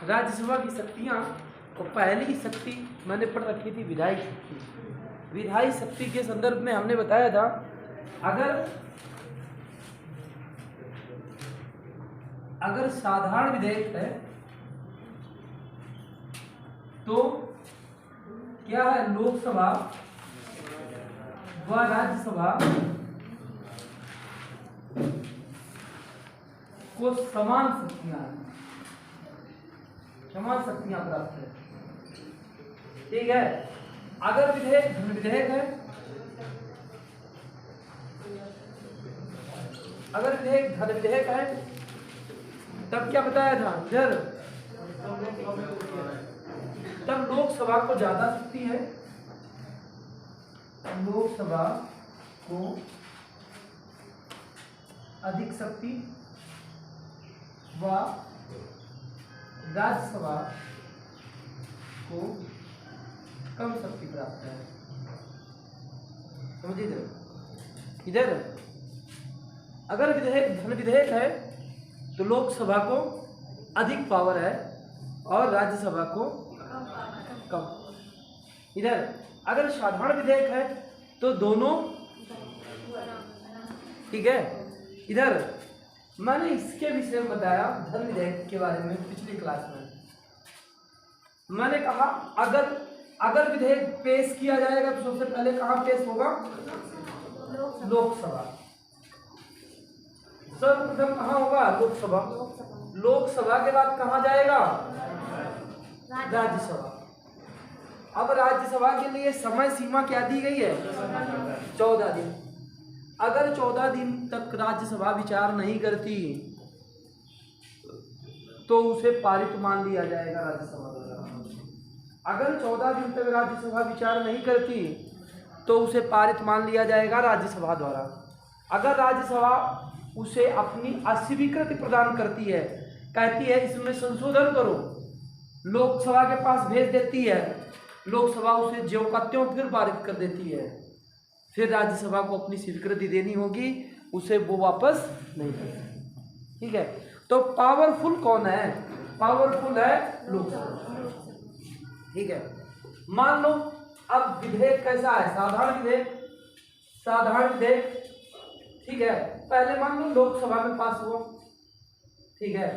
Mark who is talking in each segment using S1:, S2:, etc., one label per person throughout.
S1: राज्यसभा की शक्तियाँ, तो पहली शक्ति मैंने पढ़ रखी थी विधायी शक्ति। विधायी शक्ति के संदर्भ में हमने बताया था अगर साधारण विधेयक है तो क्या है, लोकसभा व राज्यसभा को समान शक्तियां प्राप्त है। ठीक है। अगर विधेयक धन विधेयक है, अगर विधेयक धन विधेयक है तब क्या बताया था इधर, तब लोकसभा को ज्यादा शक्ति है, लोकसभा को अधिक शक्ति व राज्यसभा को कम शक्ति प्राप्त है। समझिए इधर अगर विधेयक धन विधेयक है तो लोकसभा को अधिक पावर है और राज्यसभा को कम। इधर अगर साधारण विधेयक है तो दोनों, ठीक है। इधर मैंने इसके विषय में बताया धन विधेयक के बारे में पिछली क्लास में। मैंने कहा अगर विधेयक पेश किया जाएगा तो सबसे पहले कहाँ पेश होगा, लोकसभा। सर्वप्रथम कहाँ होगा, लोकसभा। लोकसभा के बाद कहाँ जाएगा, राज्यसभा। अब राज्यसभा के लिए समय सीमा क्या दी गई है, 14 दिन। अगर 14 दिन तक राज्यसभा विचार नहीं करती तो उसे पारित मान लिया जाएगा राज्यसभा द्वारा। अगर 14 दिन तक राज्यसभा विचार नहीं करती तो उसे पारित मान लिया जाएगा राज्यसभा द्वारा। अगर राज्यसभा उसे अपनी अस्वीकृति प्रदान करती है, कहती है इसमें संशोधन करो, लोकसभा के पास भेज देती है, लोकसभा उसे ज्यों का त्यों फिर पारित कर देती है, फिर राज्यसभा को अपनी स्वीकृति देनी होगी, उसे वो वापस नहीं देगी। ठीक है। तो पावरफुल कौन है, पावरफुल है लोकसभा। ठीक है। मान लो अब विधेयक कैसा है, साधारण विधेयक, साधारण विधेयक। ठीक है। पहले मान लो लोकसभा में पास हुआ, ठीक है,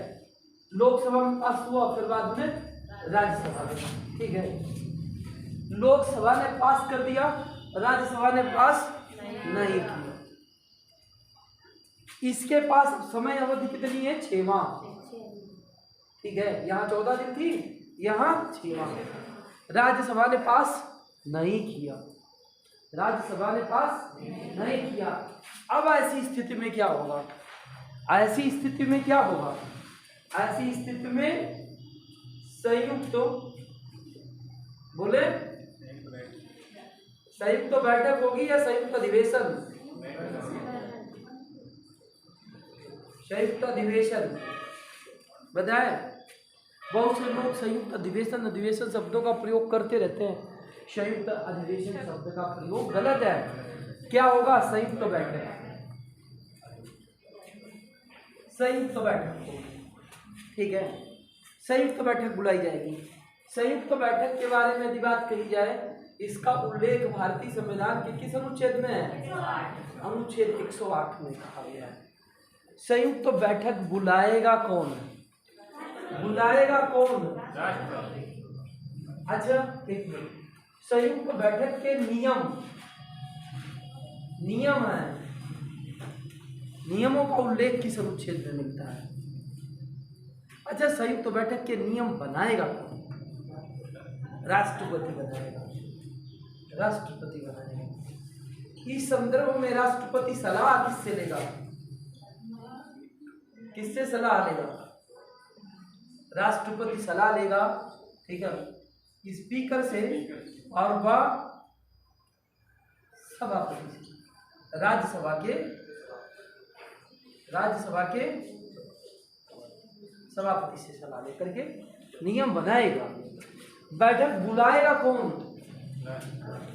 S1: लोकसभा में पास हुआ, फिर बाद में राज्यसभा में। ठीक है। लोकसभा ने पास कर दिया, राज्यसभा ने पास नहीं किया। इसके पास समय अवधि कितनी है, 6 माह। ठीक है। यहाँ 14 दिन थी, यहाँ 6 माह। राज्यसभा ने पास नहीं किया, राज्यसभा ने पास नहीं किया। अब ऐसी स्थिति में क्या होगा, ऐसी स्थिति में क्या होगा, ऐसी स्थिति में संयुक्त, बोले संयुक्त बैठक होगी या संयुक्त अधिवेशन, संयुक्त अधिवेशन बताए। बहुत से लोग संयुक्त अधिवेशन अधिवेशन शब्दों का प्रयोग करते रहते हैं, संयुक्त अधिवेशन शब्द का प्रयोग गलत है। क्या होगा, संयुक्त बैठक, संयुक्त बैठक। ठीक है। संयुक्त बैठक बुलाई जाएगी। संयुक्त बैठक के बारे में यदि बात कही जाए, इसका उल्लेख भारतीय संविधान के किस अनुच्छेद में है, अनुच्छेद 108 में कहा गया है। संयुक्त बैठक बुलाएगा कौन, बुलाएगा कौन, अच्छा एक मिनट। संयुक्त बैठक के नियम है, नियमों का उल्लेख किस अनुच्छेद में मिलता है। अच्छा, संयुक्त बैठक के नियम बनाएगा कौन, राष्ट्रपति बनाएगा, राष्ट्रपति बनाएगा। इस संदर्भ में राष्ट्रपति सलाह किससे लेगा, किससे सलाह लेगा, राष्ट्रपति सलाह लेगा। ठीक है। स्पीकर से और वह सभापति से, राज्यसभा के सभापति से सलाह लेकर के नियम बनाएगा। बैठक बुलाएगा कौन,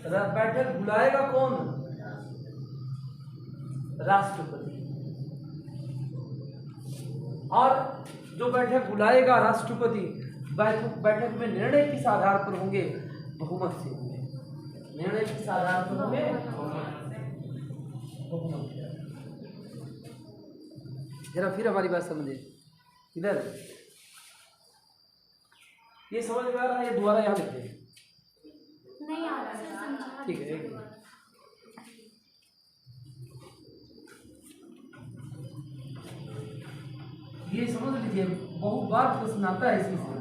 S1: बैठक बुलाएगा कौन, राष्ट्रपति। और जो बैठक बुलाएगा राष्ट्रपति, बैठक में निर्णय किस आधार पर होंगे? बहुमत से होंगे। निर्णय किस आधार पर होंगे? बहुमत। जरा फिर हमारी बात समझे इधर, ये समझ में आ रहा है? ये दोबारा यहाँ लिखते हैं,
S2: नहीं आ रहा है,
S1: ठीक है। ये समझ लीजिए, बहुत बार प्रश्न आता है इसी से।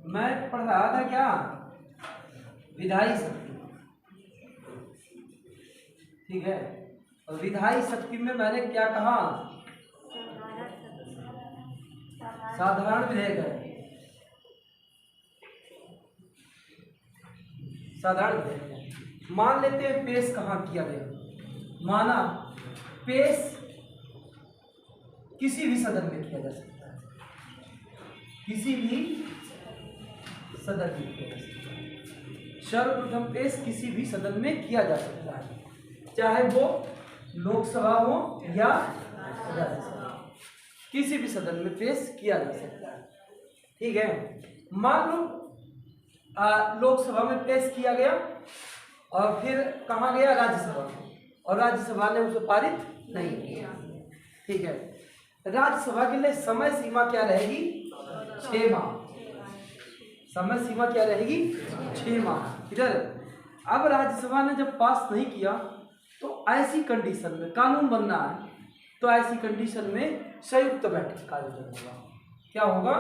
S1: मैं पढ़ रहा था क्या, विधायी शक्ति, ठीक है। और विधायी शक्ति में मैंने क्या कहा? साधारण विधेयक है, साधारण विधेयक है। मान लेते हैं पेश कहाँ किया गया, माना पेश किसी भी सदन में किया जा सकता है, किसी भी सदन में किया जा सकता है। सर्वप्रथम पेश किसी भी सदन में किया जा सकता है, चाहे वो लोकसभा हो या राज्यसभा, किसी भी सदन में पेश किया जा सकता है, ठीक है। मान लो लोकसभा में पेश किया गया और फिर कहाँ गया? राज्यसभा में, और राज्यसभा ने उसे पारित नहीं किया, ठीक है। राज्यसभा के लिए समय सीमा क्या रहेगी? 6 माह। समय सीमा क्या रहेगी? 6 माह। इधर अब राज्यसभा ने जब पास नहीं किया तो ऐसी कंडीशन में कानून बनना है, तो ऐसी कंडीशन में संयुक्त बैठक का आयोजन होगा। क्या होगा?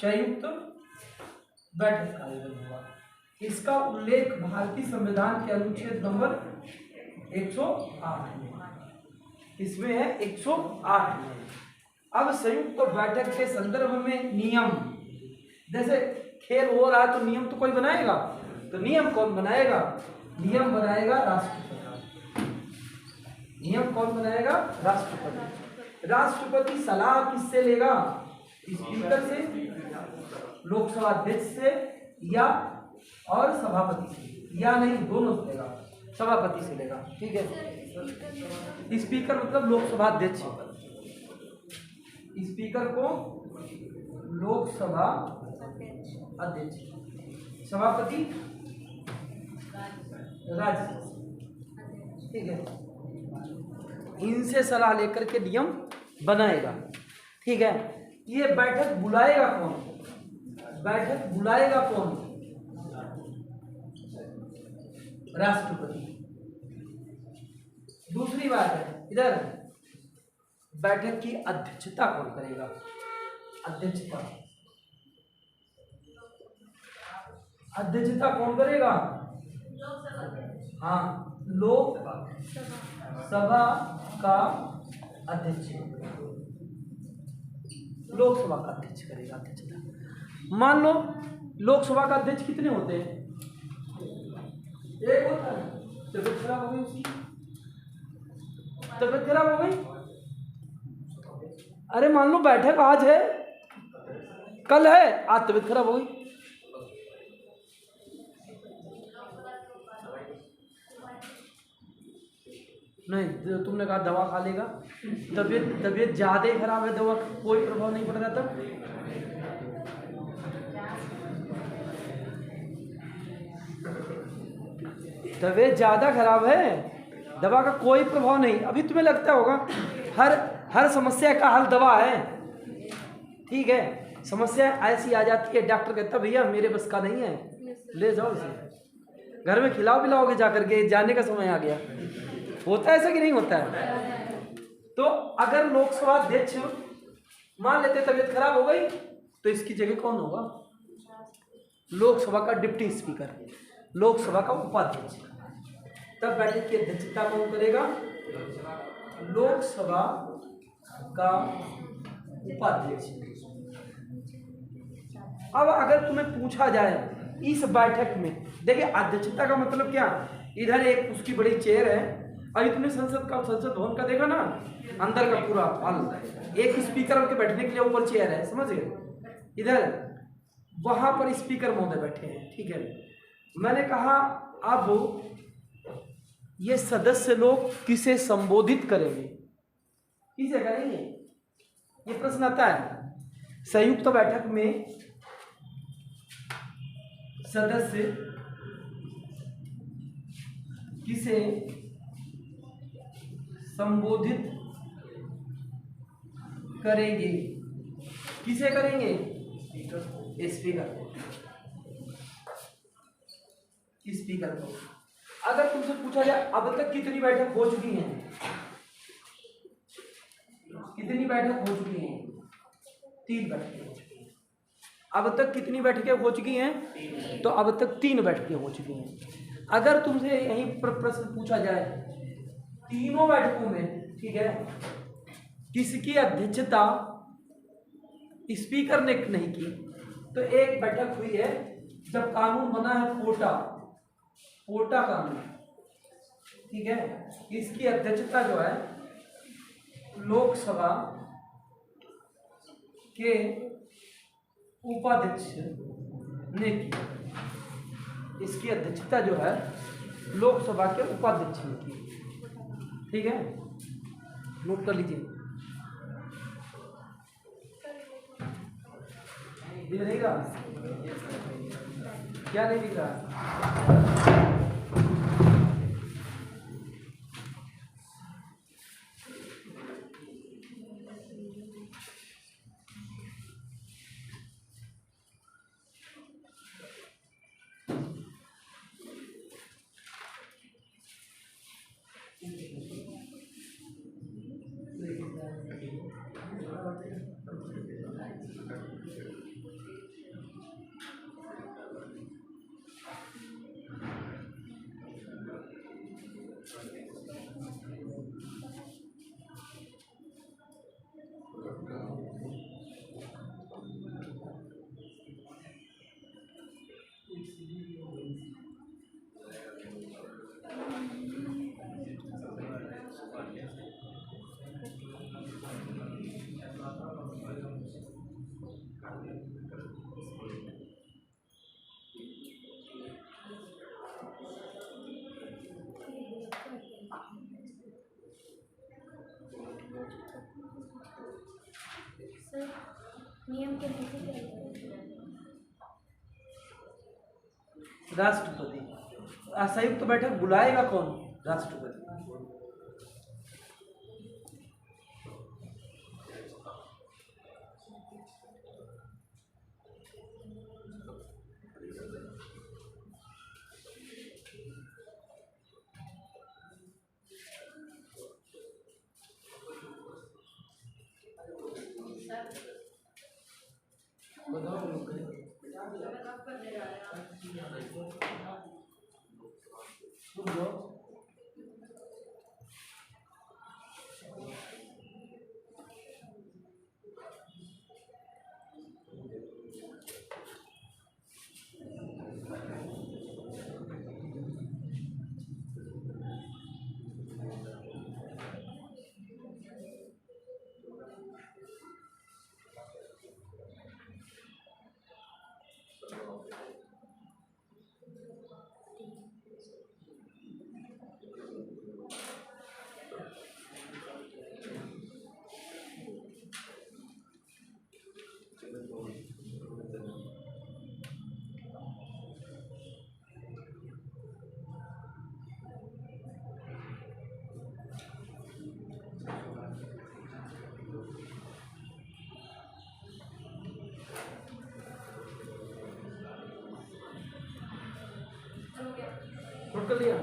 S1: संयुक्त बैठक का आयोजन होगा। इसका उल्लेख भारतीय संविधान के अनुच्छेद नंबर 108 में, इसमें है 108 में। अब संयुक्त बैठक के संदर्भ में नियम, जैसे खेल हो रहा है तो नियम तो कोई बनाएगा, तो नियम कौन बनाएगा? नियम बनाएगा राष्ट्रपति। नियम कौन बनाएगा? राष्ट्रपति। राष्ट्रपति सलाह किससे लेगा? स्पीकर से, लोकसभा अध्यक्ष से, या और सभापति से, या नहीं दोनों से लेगा, सभापति से लेगा, ठीक है। स्पीकर मतलब लोकसभा अध्यक्ष, स्पीकर को लोकसभा अध्यक्ष, सभापति राज्यसभा, ठीक है। इनसे सलाह लेकर के नियम बनाएगा, ठीक है। ये बैठक बुलाएगा कौन? बैठक बुलाएगा कौन? राष्ट्रपति। दूसरी बात है इधर, बैठक की अध्यक्षता कौन करेगा? अध्यक्षता, अध्यक्षता कौन करेगा? हाँ, लोकसभा का अध्यक्ष, लोकसभा का अध्यक्ष करेगा अध्यक्षता। मान लो लोकसभा का अध्यक्ष कितने होते हैं? एक होता है। तबियत खराब हो गई उसकी, तबियत खराब हो गई, अरे मान लो बैठक आज है, कल है, आज तबियत खराब हो गई, नहीं तुमने कहा दवा खा लेगा, तबियत ज़्यादा खराब है, दवा का कोई प्रभाव नहीं पड़ रहा तब, तबियत ज़्यादा खराब है, दवा का कोई प्रभाव नहीं। अभी तुम्हें लगता होगा हर समस्या का हल दवा है, ठीक है। समस्या ऐसी आ जाती है, डॉक्टर कहता भैया मेरे बस का नहीं है, ले जाओ इसे, घर में खिलाओ पिलाओगे जाकर के, जाने का समय आ गया। होता है ऐसा कि नहीं होता है? तो अगर लोकसभा अध्यक्ष मान लेते तबियत खराब हो गई, तो इसकी जगह कौन होगा? लोकसभा का डिप्टी स्पीकर, लोकसभा का उपाध्यक्ष। तब बैठक की अध्यक्षता कौन करेगा? लोकसभा का उपाध्यक्ष। अब अगर तुम्हें पूछा जाए इस बैठक में, देखिए अध्यक्षता का मतलब क्या, इधर एक उसकी बड़ी चेयर है अभी तुमने संसद भवन का देखा ना, अंदर का पूरा हॉल, एक स्पीकर के बैठने के लिए ऊपर चेयर है, समझ गए, इधर वहां पर स्पीकर महोदय बैठे हैं, ठीक है। मैंने कहा अब ये सदस्य लोग किसे संबोधित करेंगे, किसे करेंगे, ये प्रश्न आता है। संयुक्त बैठक में सदस्य किसे संबोधित करेंगे, किसे करेंगे, स्पीकर को। अगर तुमसे पूछा जाए अब तक कितनी बैठक हो चुकी हैं, कितनी बैठक हो चुकी हैं, 3 बैठकें हो चुकी हैं। अब तक कितनी बैठकें हो चुकी हैं, तो अब तक 3 बैठकें हो चुकी हैं। अगर तुमसे यही प्रश्न पूछा जाए तीनों बैठकों में, ठीक है, किसकी अध्यक्षता स्पीकर ने नहीं की, तो एक बैठक हुई है जब कानून बना है पोटा कानून, ठीक है, इसकी अध्यक्षता जो है लोकसभा के उपाध्यक्ष ने की, इसकी अध्यक्षता जो है लोकसभा के उपाध्यक्ष ने की, ठीक है, नोट कर लीजिए। दिख रहेगा क्या, नहीं दिख रहा,
S2: सर नियम के नीचे क्या है?
S1: राष्ट्रपति। संयुक्त बैठक बुलाएगा कौन, राष्ट्रपति। नोट कर लिया।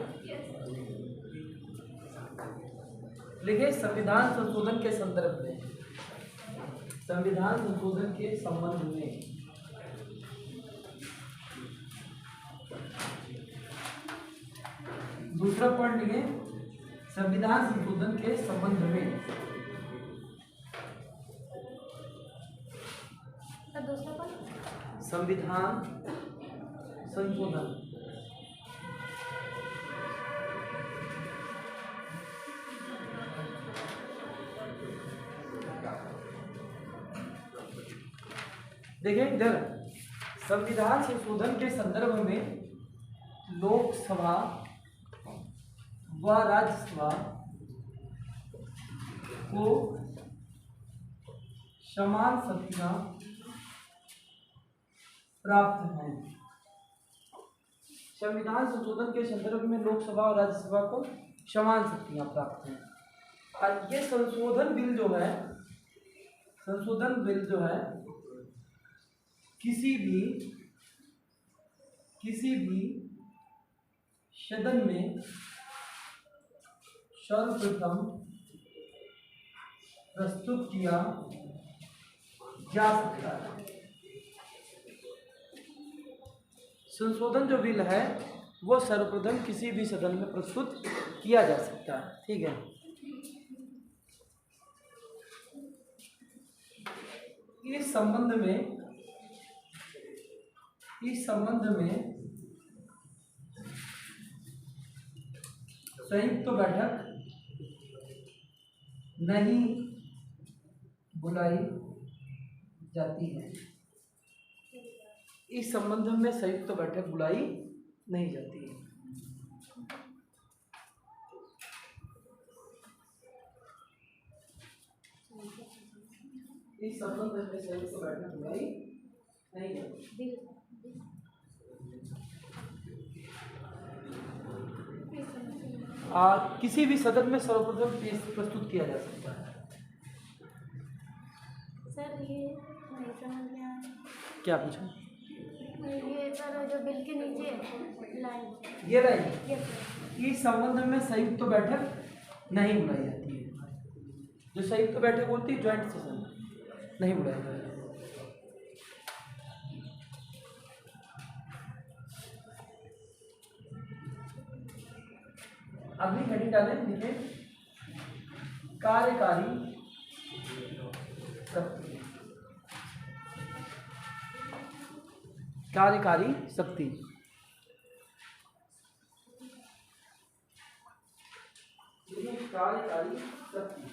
S1: लिखे संविधान संशोधन के संदर्भ में, संविधान संशोधन के संबंध में दूसरा पॉइंट लिखे संविधान संशोधन के संबंध में।
S2: दूसरा पॉइंट
S1: संविधान संशोधन देखिए इधर संविधान संशोधन के संदर्भ में लोकसभा व राज्यसभा को समान शक्तियां प्राप्त हैं। संविधान संशोधन के संदर्भ में लोकसभा और राज्यसभा को समान शक्तियां प्राप्त हैं। और ये संशोधन बिल जो है किसी भी सदन में सर्वप्रथम प्रस्तुत किया जा सकता है। संशोधन जो बिल है वो सर्वप्रथम किसी भी सदन में प्रस्तुत किया जा सकता है। ठीक है, इस संबंध में संयुक्त बैठक नहीं बुलाई जाती है। इस संबंध में संयुक्त बैठक बुलाई नहीं जाती है। इस संबंध में संयुक्त बैठक बुलाई नहीं जाती। किसी भी सदन में सर्वप्रथम प्रस्तुत किया जा सकता है।
S2: सर ये नहीं समझ में आया।
S1: क्या पूछा?
S2: ये सर जो बिल के नीचे लाइन,
S1: ये लाइन इस संबंध में संयुक्त बैठक नहीं बुलाई जाती है। जो संयुक्त बैठक होती है ज्वाइंट सेशन नहीं बुलाई जाती है। अगली हेडिंग डालें, लिखे कार्यकारी शक्ति। कार्यकारी शक्ति कार्यकारी शक्ति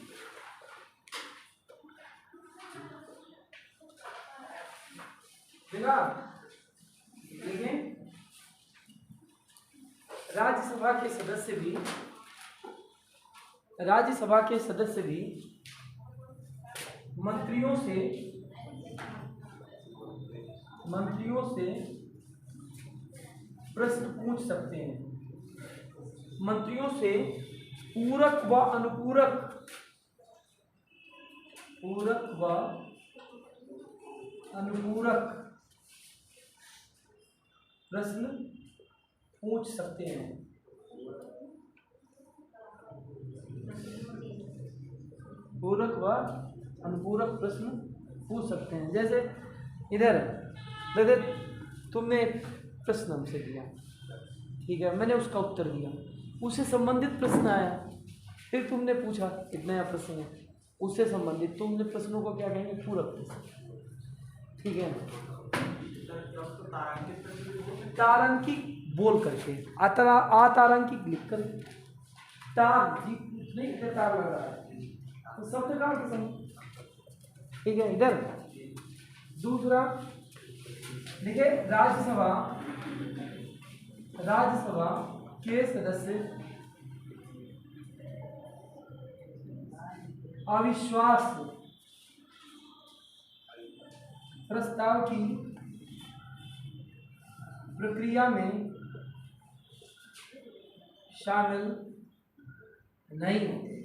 S1: देखें राज्यसभा के सदस्य भी मंत्रियों से प्रश्न पूछ सकते हैं। मंत्रियों से पूरक व अनुपूरक प्रश्न पूछ सकते हैं। पूरक व अनुपूरक प्रश्न पूछ सकते हैं। जैसे इधर देखो, तुमने एक प्रश्न हमसे दिया, ठीक है, मैंने उसका उत्तर दिया, उससे संबंधित प्रश्न आया, फिर तुमने पूछा, एक नया प्रश्न है, उससे संबंधित तुमने प्रश्नों को क्या कहेंगे? पूरक प्रश्न। ठीक है, तारांकिक बोल करके, अतारांकिक लिख कर, तार नहीं, इधर तार लग रहा है तो शब्द का किस्म। ठीक है, इधर दूसरा देखिए राज्यसभा के सदस्य अविश्वास प्रस्ताव की प्रक्रिया में शामिल नहीं होते।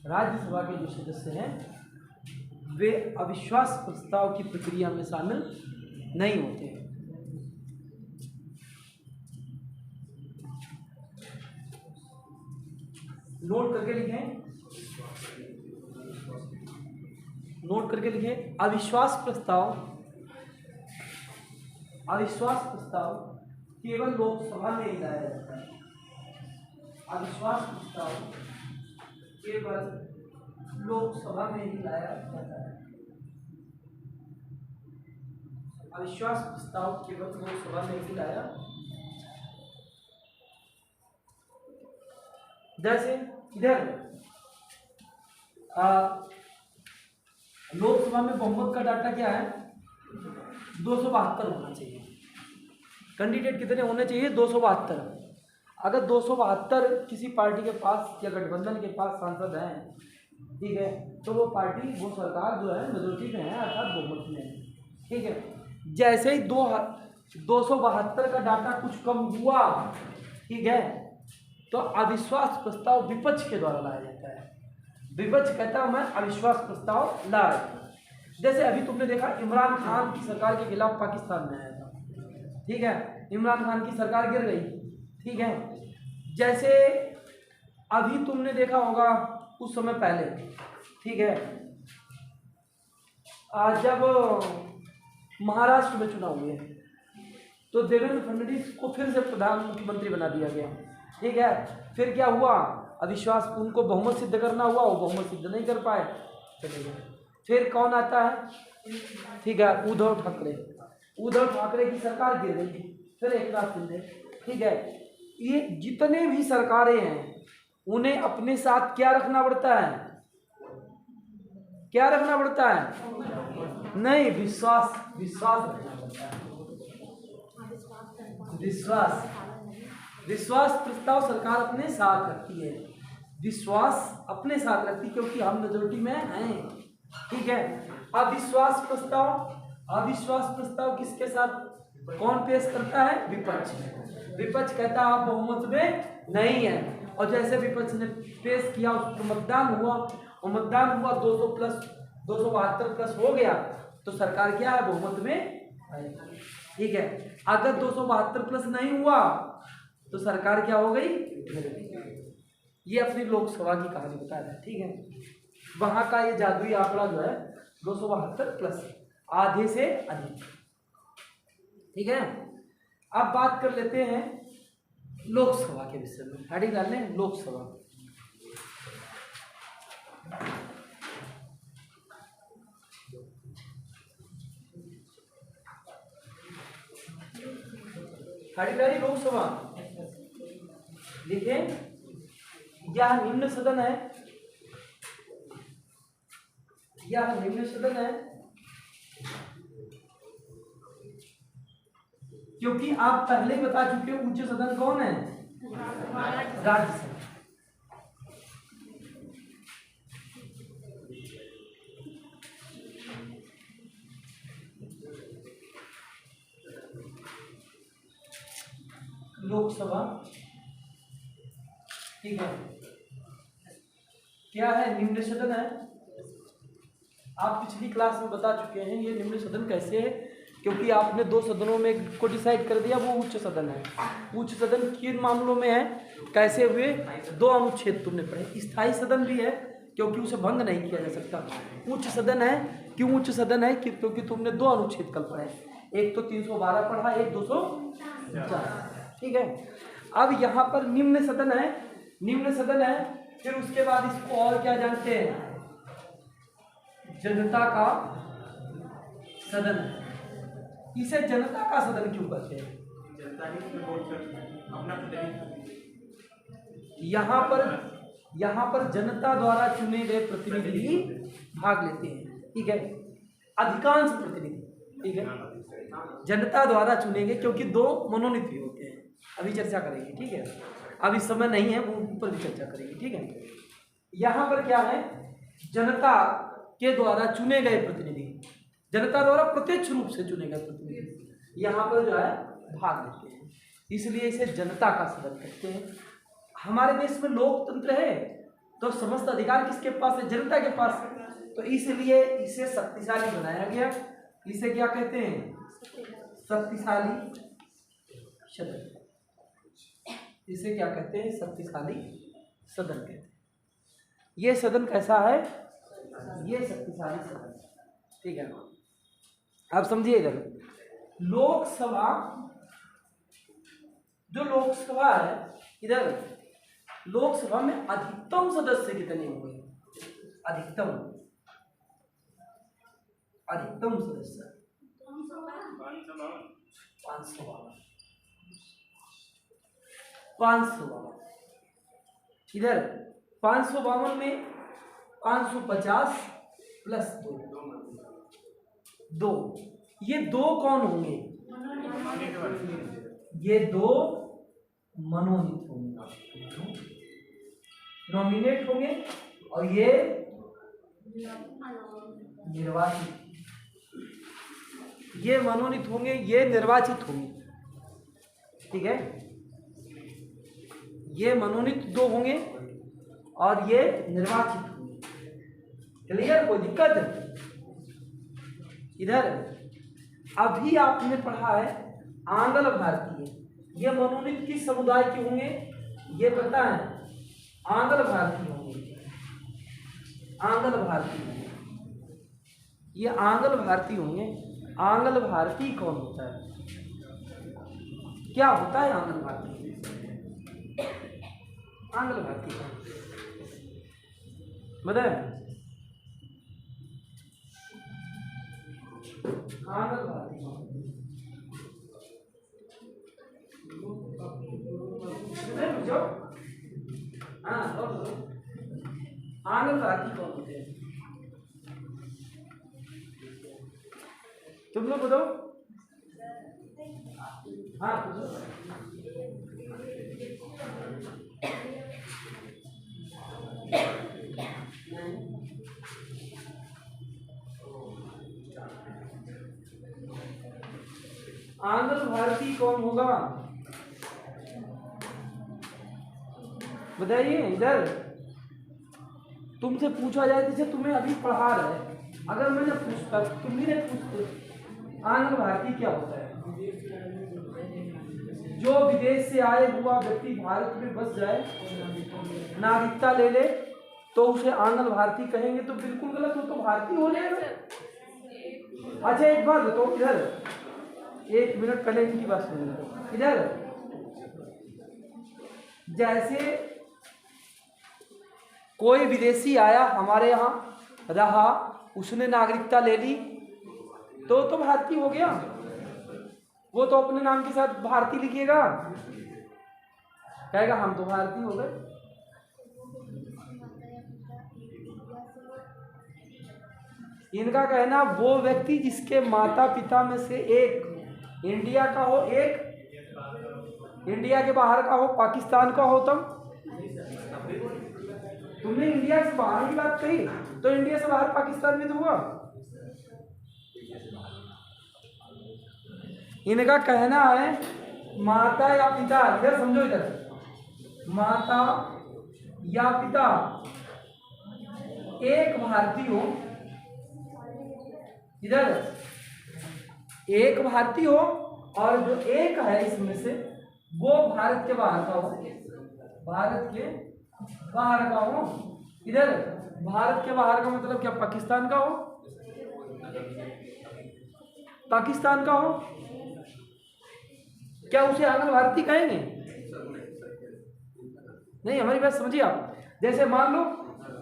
S1: राज्यसभा के जो सदस्य हैं वे अविश्वास प्रस्ताव की प्रक्रिया में शामिल नहीं होते। नोट करके लिखें, अविश्वास प्रस्ताव केवल लोकसभा में ही लाया जाता है। अविश्वास प्रस्ताव केवल लोकसभा में ही लाया जाता है। अविश्वास प्रस्ताव केवल लोकसभा में ही लाया। जैसे इधर लोकसभा में बहुमत का डाटा क्या है? 272 होना चाहिए। कैंडिडेट कितने होने चाहिए? 272। अगर 272 किसी पार्टी के पास या गठबंधन के पास सांसद हैं, ठीक है, तो वो पार्टी, वो सरकार जो है मेजोरिटी में है, अर्थात बहुमत में है, ठीक है। जैसे ही 272 का डाटा कुछ कम हुआ, ठीक है, तो अविश्वास प्रस्ताव विपक्ष के द्वारा लाया जाता है। विपक्ष कहता है मैं अविश्वास प्रस्ताव ला रहा हूँ। जैसे अभी तुमने देखा इमरान खान की सरकार के खिलाफ पाकिस्तान में आया था, ठीक है, इमरान खान की सरकार गिर गई, ठीक है। जैसे अभी तुमने देखा होगा कुछ समय पहले, ठीक है, आज जब महाराष्ट्र में चुनाव हुए तो देवेंद्र फडणवीस को फिर से प्रधानमंत्री बना दिया गया, ठीक है। फिर क्या हुआ? अविश्वास, उनको बहुमत सिद्ध करना हुआ, वो बहुमत सिद्ध नहीं कर पाए, चले गए। फिर कौन आता है? ठीक है, उद्धव ठाकरे। उद्धव ठाकरे की सरकार गिर गई, फिर एकनाथ शिंदे, ठीक है। ये जितने भी सरकारें हैं उन्हें अपने साथ क्या रखना पड़ता है? क्या रखना पड़ता है? नहीं, विश्वास रखना पड़ता है। विश्वास प्रस्ताव सरकार अपने साथ रखती है, विश्वास अपने साथ रखती है, क्योंकि हम मेजोरिटी में हैं, ठीक है। अविश्वास प्रस्ताव किसके साथ कौन पेश करता है? विपक्ष। विपक्ष कहता है आप बहुमत में नहीं है, और जैसे विपक्ष ने पेश किया उस पर मतदान हुआ, और मतदान हुआ 272 प्लस हो गया, तो सरकार क्या है? बहुमत में, ठीक है। अगर 272 प्लस नहीं हुआ तो सरकार क्या हो गई? ये अपनी लोकसभा की कहानी बता रहा है, ठीक है। वहां का ये जादुई आंकड़ा जो है 272 प्लस, आधे से अधिक, ठीक है। अब बात कर लेते हैं लोकसभा के विषय में। हेडिंग डाल लें लोकसभा। हेडिंग लोकसभा लिखें, यह निम्न सदन है, यह निम्न सदन है, क्योंकि आप पहले ही बता चुके हो उच्च सदन कौन है? राज्यसभा। लोकसभा, ठीक है, क्या है? निम्न सदन है। आप पिछली क्लास में बता चुके हैं ये निम्न सदन कैसे है, क्योंकि आपने 2 सदनों में को डिसाइड कर दिया, वो उच्च सदन है। उच्च सदन किन मामलों में है, कैसे हुए? 2 अनुच्छेद तुमने पढ़े। स्थायी सदन भी है क्योंकि उसे भंग नहीं किया जा सकता। उच्च सदन है, क्यों उच्च सदन है? क्योंकि तुमने 2 अनुच्छेद कल पढ़े, एक तो 312 पढ़ा, एक 204, ठीक है। अब यहाँ पर निम्न सदन है, निम्न सदन है, फिर उसके बाद इसको और क्या जानते हैं? जनता का सदन। इसे जनता का सदन क्यों कहते हैं? यहाँ पर जनता द्वारा चुने गए प्रतिनिधि भाग लेते हैं, ठीक है, अधिकांश प्रतिनिधि, ठीक है, जनता द्वारा चुने गए, क्योंकि 2 मनोनीत भी होते हैं। अभी चर्चा करेंगे, ठीक है, अभी समय नहीं है, वो ऊपर भी चर्चा करेंगे, ठीक है। यहाँ पर क्या है? जनता के द्वारा चुने गए प्रतिनिधि, जनता द्वारा प्रत्यक्ष रूप से चुने गए प्रतिनिधि यहाँ पर जो है भाग लेते हैं, इसलिए इसे जनता का सदन कहते हैं। हमारे देश में लोकतंत्र है तो समस्त अधिकार किसके पास है? जनता के पास है, तो इसलिए इसे शक्तिशाली बनाया गया। इसे क्या कहते हैं? शक्तिशाली सदन। इसे क्या कहते हैं? शक्तिशाली सदन कहते हैं। ये सदन कैसा है? ये शक्तिशाली सदन, ठीक है। आप समझिएगा, लोकसभा, जो लोकसभा है, इधर लोकसभा में अधिकतम सदस्य कितने होंगे? अधिकतम सदस्य 552। इधर 552 में 550 प्लस 2, दो, ये दो कौन होंगे? ये दो मनोनीत होंगे, नॉमिनेट होंगे, और ये निर्वाचित। ये मनोनीत होंगे, ये निर्वाचित होंगे, ठीक है। ये मनोनीत दो होंगे और ये निर्वाचित होंगे। क्लियर? कोई दिक्कत है? इधर अभी आपने पढ़ा है आंग्ल भारतीय, ये मनोनीत किस समुदाय के होंगे ये पता है? आंग्ल भारतीय होंगे, आंग्ल भारतीय, ये आंग्ल भारतीय होंगे। आंग्ल भारतीय कौन होता है? क्या होता है आंग्ल भारतीय? आंग्ल भारतीय बताए? आंग्ल भारतीय आंग्ल भारतीय कौन होते हैं? तुम लोग बताओ। हाँ आंग्ल भारतीय कौन होगा बताइए। इधर तुमसे पूछा जाए, जैसे तुम्हें अभी पढ़ा रहे, अगर मैंने पूछता तुम भी नहीं पूछते आंग्ल भारतीय क्या होता है? जो विदेश से आए हुआ व्यक्ति भारत में बस जाए, नागरिकता ले ले, तो उसे आंग्ल भारतीय कहेंगे। तो बिल्कुल गलत, हो तो भारतीय हो जाएगा। अच्छा एक बात बताओ, इधर 1 मिनट पहले इनकी बात सुनिए। इधर जैसे कोई विदेशी आया हमारे यहाँ रहा, उसने नागरिकता ले ली, तो भारतीय हो गया। वो तो अपने नाम के साथ भारतीय लिखिएगा, कहेगा हम तो भारतीय हो गए। इनका कहना वो व्यक्ति जिसके माता पिता में से एक इंडिया का हो, एक इंडिया के बाहर का हो, पाकिस्तान का हो। तुमने इंडिया से बाहर की बात कही, तो इंडिया से बाहर पाकिस्तान में तो हुआ। इनका कहना है माता या पिता, इधर समझो, इधर माता या पिता एक भारतीय हो, इधर एक भारतीय हो, और जो एक है इसमें से वो भारत के बाहर का हो, भारत के बाहर का हो। इधर भारत के बाहर का मतलब क्या? पाकिस्तान का हो, पाकिस्तान का हो, क्या उसे आंग्ल भारतीय कहेंगे? नहीं, हमारी बात समझिए आप। जैसे मान लो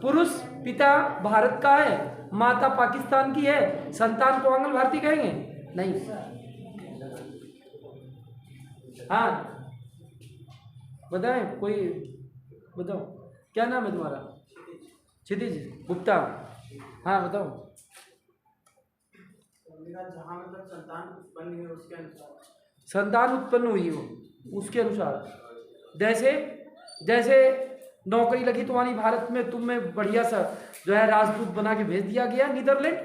S1: पुरुष पिता भारत का है, माता पाकिस्तान की है, संतान को आंग्ल भारतीय कहेंगे? नहीं। हाँ बताएं, कोई बताओ, क्या नाम है तुम्हारा? क्षितिज गुप्ता। हाँ बताओ।
S3: जहाँ मतलब संतान उत्पन्न हुई उसके अनुसार,
S1: संतान उत्पन्न हुई हो उसके अनुसार। जैसे नौकरी लगी तुम्हारी भारत में, तुम्हें बढ़िया सा जो है राजदूत बना के भेज दिया गया नीदरलैंड,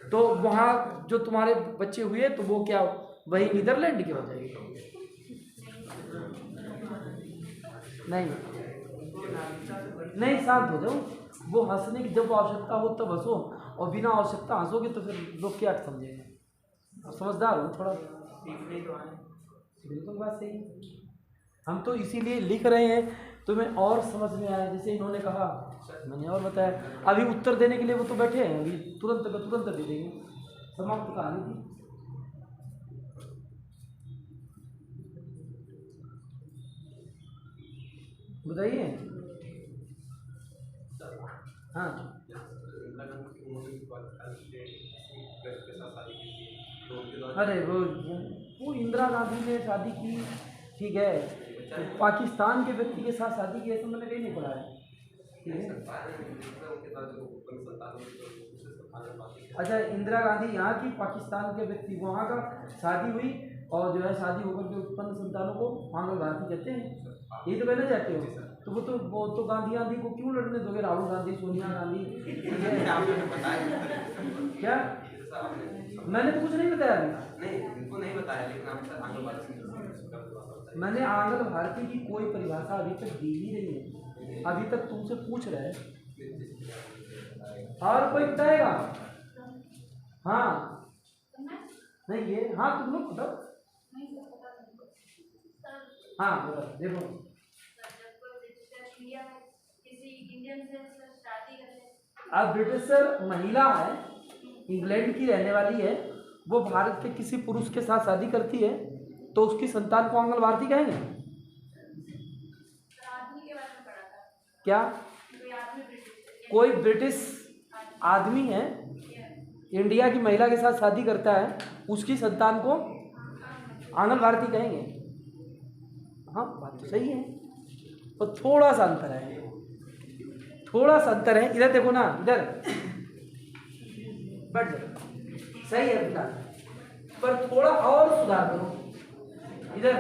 S1: तो वहाँ जो तुम्हारे बच्चे हुए तो वो क्या वही नीदरलैंड के हो जाएंगे? नहीं, शांत हो जाओ। वो हंसने की जब आवश्यकता हो तब हंसो, और बिना आवश्यकता हंसोगे तो फिर लोग क्या समझेंगे? आप समझदार हो थोड़ा,
S3: सीखने तो आए।
S1: बिल्कुल बात सही। हम तो इसीलिए लिख रहे हैं तुम्हें और समझ में आए। जैसे इन्होंने कहा, मैंने और बताया। अभी उत्तर देने के लिए वो तो बैठे हैं, अभी तुरंत दे देंगे। समाप्त कहानी थी। बताइए। हाँ अरे वो इंदिरा गांधी ने शादी की, ठीक है, तो पाकिस्तान के व्यक्ति के साथ शादी की, ऐसा मैंने कहीं नहीं पढ़ा है। ठीक है, अच्छा, इंदिरा गांधी यहाँ की, पाकिस्तान के व्यक्ति वहाँ का, शादी हुई और जो है शादी होकर के उत्पन्न संतानों को मंगल भारती कहते हैं। यही तो कहना चाहते हो। तो वो तो गांधी को क्यों लड़ने दोगे? राहुल गांधी, सोनिया गांधी, क्या? मैंने तो कुछ नहीं बताया अभी।
S4: नहीं, उनको नहीं बताया, लेकिन
S1: मैंने आंगल भारती की कोई परिभाषा अभी तक दी ही नहीं है। अभी तक तुमसे पूछ रहे हैं। और कोई बताएगा? हाँ नहीं, ये हाँ तुम लोग बताओ। हाँ बताओ, देखो अब ब्रिटिशर महिला है, इंग्लैंड की रहने वाली है, वो भारत के किसी पुरुष के साथ शादी करती है तो उसकी संतान को आंगल भारती कहेंगे क्या? कोई ब्रिटिश आदमी है, इंडिया की महिला के साथ शादी करता है, उसकी संतान को आंगल भारती कहेंगे। हाँ बात तो सही है, और थोड़ा सा अंतर है, थोड़ा सा अंतर है। इधर देखो ना, इधर बढ़ जाए, सही है बेटा, पर थोड़ा और सुधार करो। इधर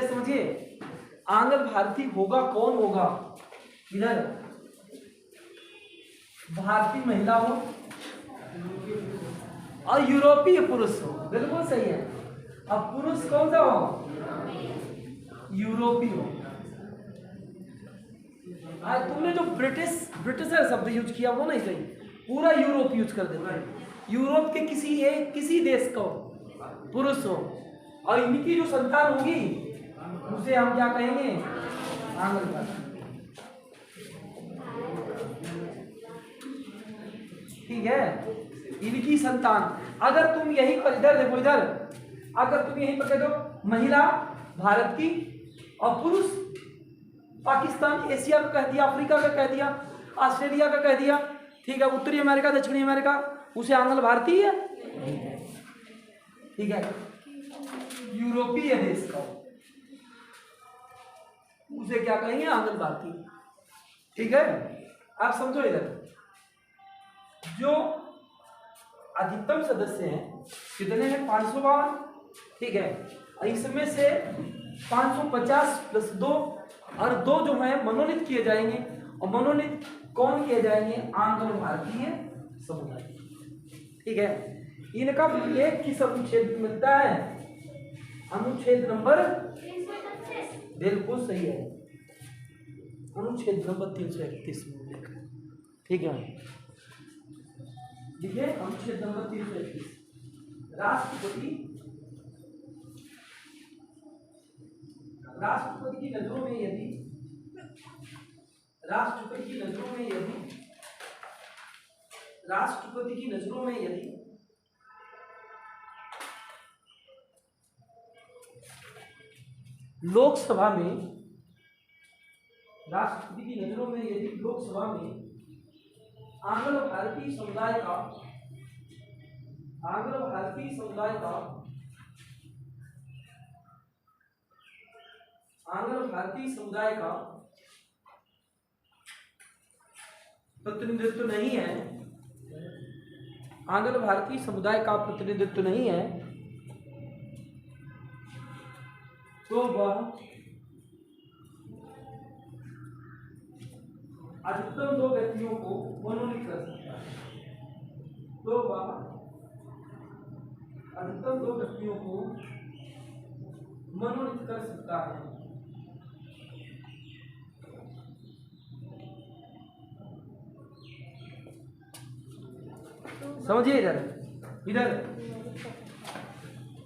S1: समझिए, आंगल भारती होगा कौन होगा? इधर भारतीय महिला हो और यूरोपीय पुरुष हो, बिल्कुल सही है। अब पुरुष कौन सा हो? यूरोपीय हो। आज तुमने जो ब्रिटिशर शब्द यूज किया वो नहीं सही, पूरा यूरोप यूज कर देना है। यूरोप के किसी देश का पुरुष हो और इनकी जो संतान होगी उसे हम क्या कहेंगे? आंगल भारती। ठीक है, इनकी संतान। अगर तुम यहीं पर, इधर देखो, इधर अगर तुम यहीं पर कह दो महिला भारत की और पुरुष पाकिस्तान, एशिया का कह दिया, अफ्रीका का कह दिया, ऑस्ट्रेलिया का कह दिया, ठीक है, उत्तरी अमेरिका, दक्षिणी अमेरिका, उसे आंगल भारती है। ठीक है, यूरोपीय देश का उसे क्या कहेंगे? आंगल भारती। ठीक है, आप समझो। इधर जो अधिकतम सदस्य हैं कितने हैं? 552। ठीक है, इसमें से 550 प्लस 2 और 2 जो है मनोनीत किए जाएंगे, और मनोनीत कौन किए जाएंगे? आंगल भारतीय समुदाय। ठीक है, इनका एक किस अनुच्छेद मिलता है? अनुच्छेद नंबर, बिल्कुल सही है, अनुच्छेद नंबर 331 में उल्लेख है। ठीक है, देखिए अनुच्छेद नंबर 331, राष्ट्रपति की नजरों में यदि राष्ट्रपति की नजरों में यदि लोकसभा में, राष्ट्रपति की नजरों में यदि लोकसभा में आंगल भारतीय समुदाय का प्रतिनिधित्व नहीं है, आंगल भारतीय समुदाय का प्रतिनिधित्व नहीं है, तो वह अधिकतम 2 व्यक्तियों को मनोनीत कर सकता है। समझिए। इधर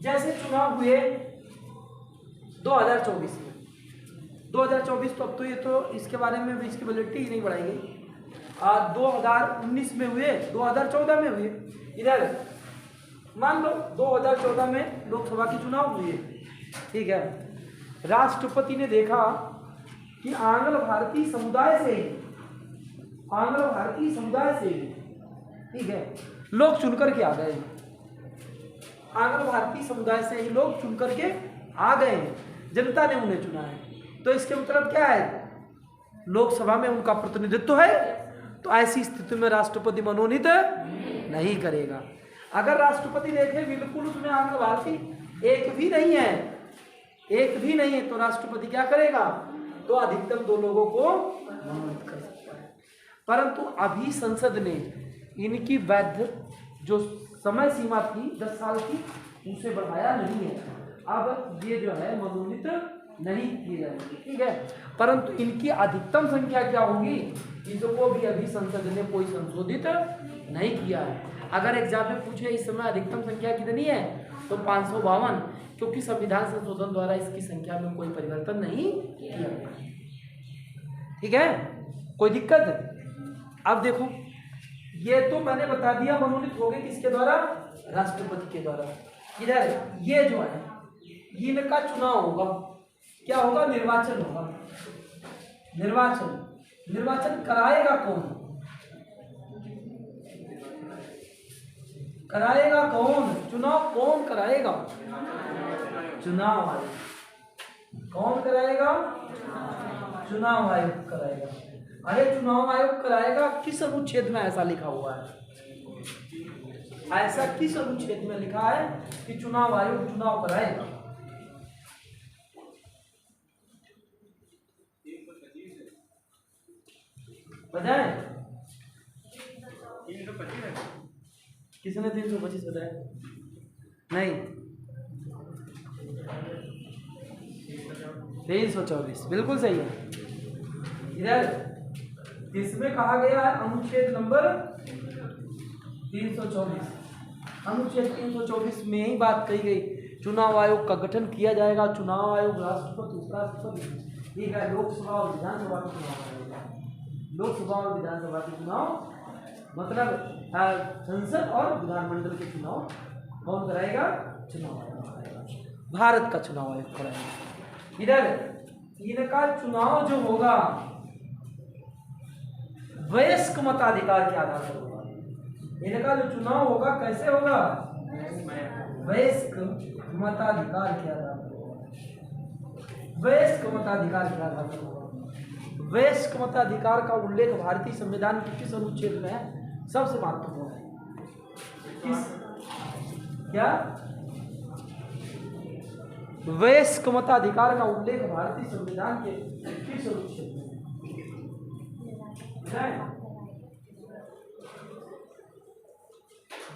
S1: जैसे चुनाव हुए 2024 में, 2024 तो अब तो ये तो इसके बारे में भी इसकी वैलिडिटी ही नहीं बढ़ाएंगे। 2019 में हुए, 2014 में हुए। इधर मान लो 2014 में लोकसभा की चुनाव हुए। ठीक है, राष्ट्रपति ने देखा कि आंगल भारतीय समुदाय से ठीक है लोग चुनकर के आ गए, आंगल भारतीय समुदाय से ही लोग चुनकर के आ गए, जनता ने उन्हें चुना है। तो इसके मतलब क्या है? लोकसभा में उनका प्रतिनिधित्व है तो ऐसी स्थिति में राष्ट्रपति मनोनीत नहीं करेगा। अगर राष्ट्रपति देखे बिल्कुल उसमें आंध्र भारती एक भी नहीं है तो राष्ट्रपति क्या करेगा, तो अधिकतम 2 लोगों को मनोनीत कर सकता है। परंतु अभी संसद ने इनकी वैध जो समय सीमा थी 10 साल की उसे बढ़ाया नहीं है। अब ये जो है मनोनीत नहीं किए जाएंगे, ठीक है। परंतु इनकी अधिकतम संख्या क्या होगी, इसको भी अभी संसद ने कोई संशोधित नहीं किया है। अगर एग्जाम में पूछे इस समय अधिकतम संख्या कितनी है तो 552, क्योंकि संविधान संशोधन द्वारा इसकी संख्या में कोई परिवर्तन नहीं किया गया, ठीक है। कोई दिक्कत है? अब देखो ये तो मैंने बता दिया मनोनीत हो गए किसके द्वारा, राष्ट्रपति के द्वारा। इधर ये जो है इनका चुनाव होगा, क्या होगा, निर्वाचन होगा। निर्वाचन कराएगा कौन, चुनाव कौन कराएगा, चुनाव आयोग। कौन कराएगा, चुनाव आयोग कराएगा। अरे चुनाव आयोग कराएगा, किस अनुच्छेद में ऐसा लिखा हुआ है, ऐसा किस अनुच्छेद में लिखा है कि चुनाव आयोग चुनाव कराएगा? बताए किसने 325 बताया? नहीं 324 बिल्कुल सही है। इधर इसमें कहा गया है अनुच्छेद नंबर 324, अनुच्छेद 324 में ही बात कही गई, चुनाव आयोग का गठन किया जाएगा। चुनाव आयोग राष्ट्रपति उपराष्ट्रपति, ठीक है, लोकसभा और विधानसभा के चुनाव, लोकसभा और विधानसभा के चुनाव मतलब संसद और विधानमंडल के चुनाव कौन कराएगा, चुनाव आयोग कराएगा, भारत का चुनाव आयोग कराएगा। इधर इनका चुनाव जो होगा वयस्क मताधिकार के आधार पर होगा। इनका जो चुनाव होगा कैसे होगा, वयस्क मताधिकार के आधार पर होगा, वयस्क मताधिकार के आधार पर होगा। वयस्क मताधिकार का उल्लेख भारतीय संविधान के किस अनुच्छेद में है, सबसे महत्वपूर्ण है, किस, क्या, वयस्क मताधिकार का उल्लेख भारतीय संविधान के किस अनुच्छेद में है?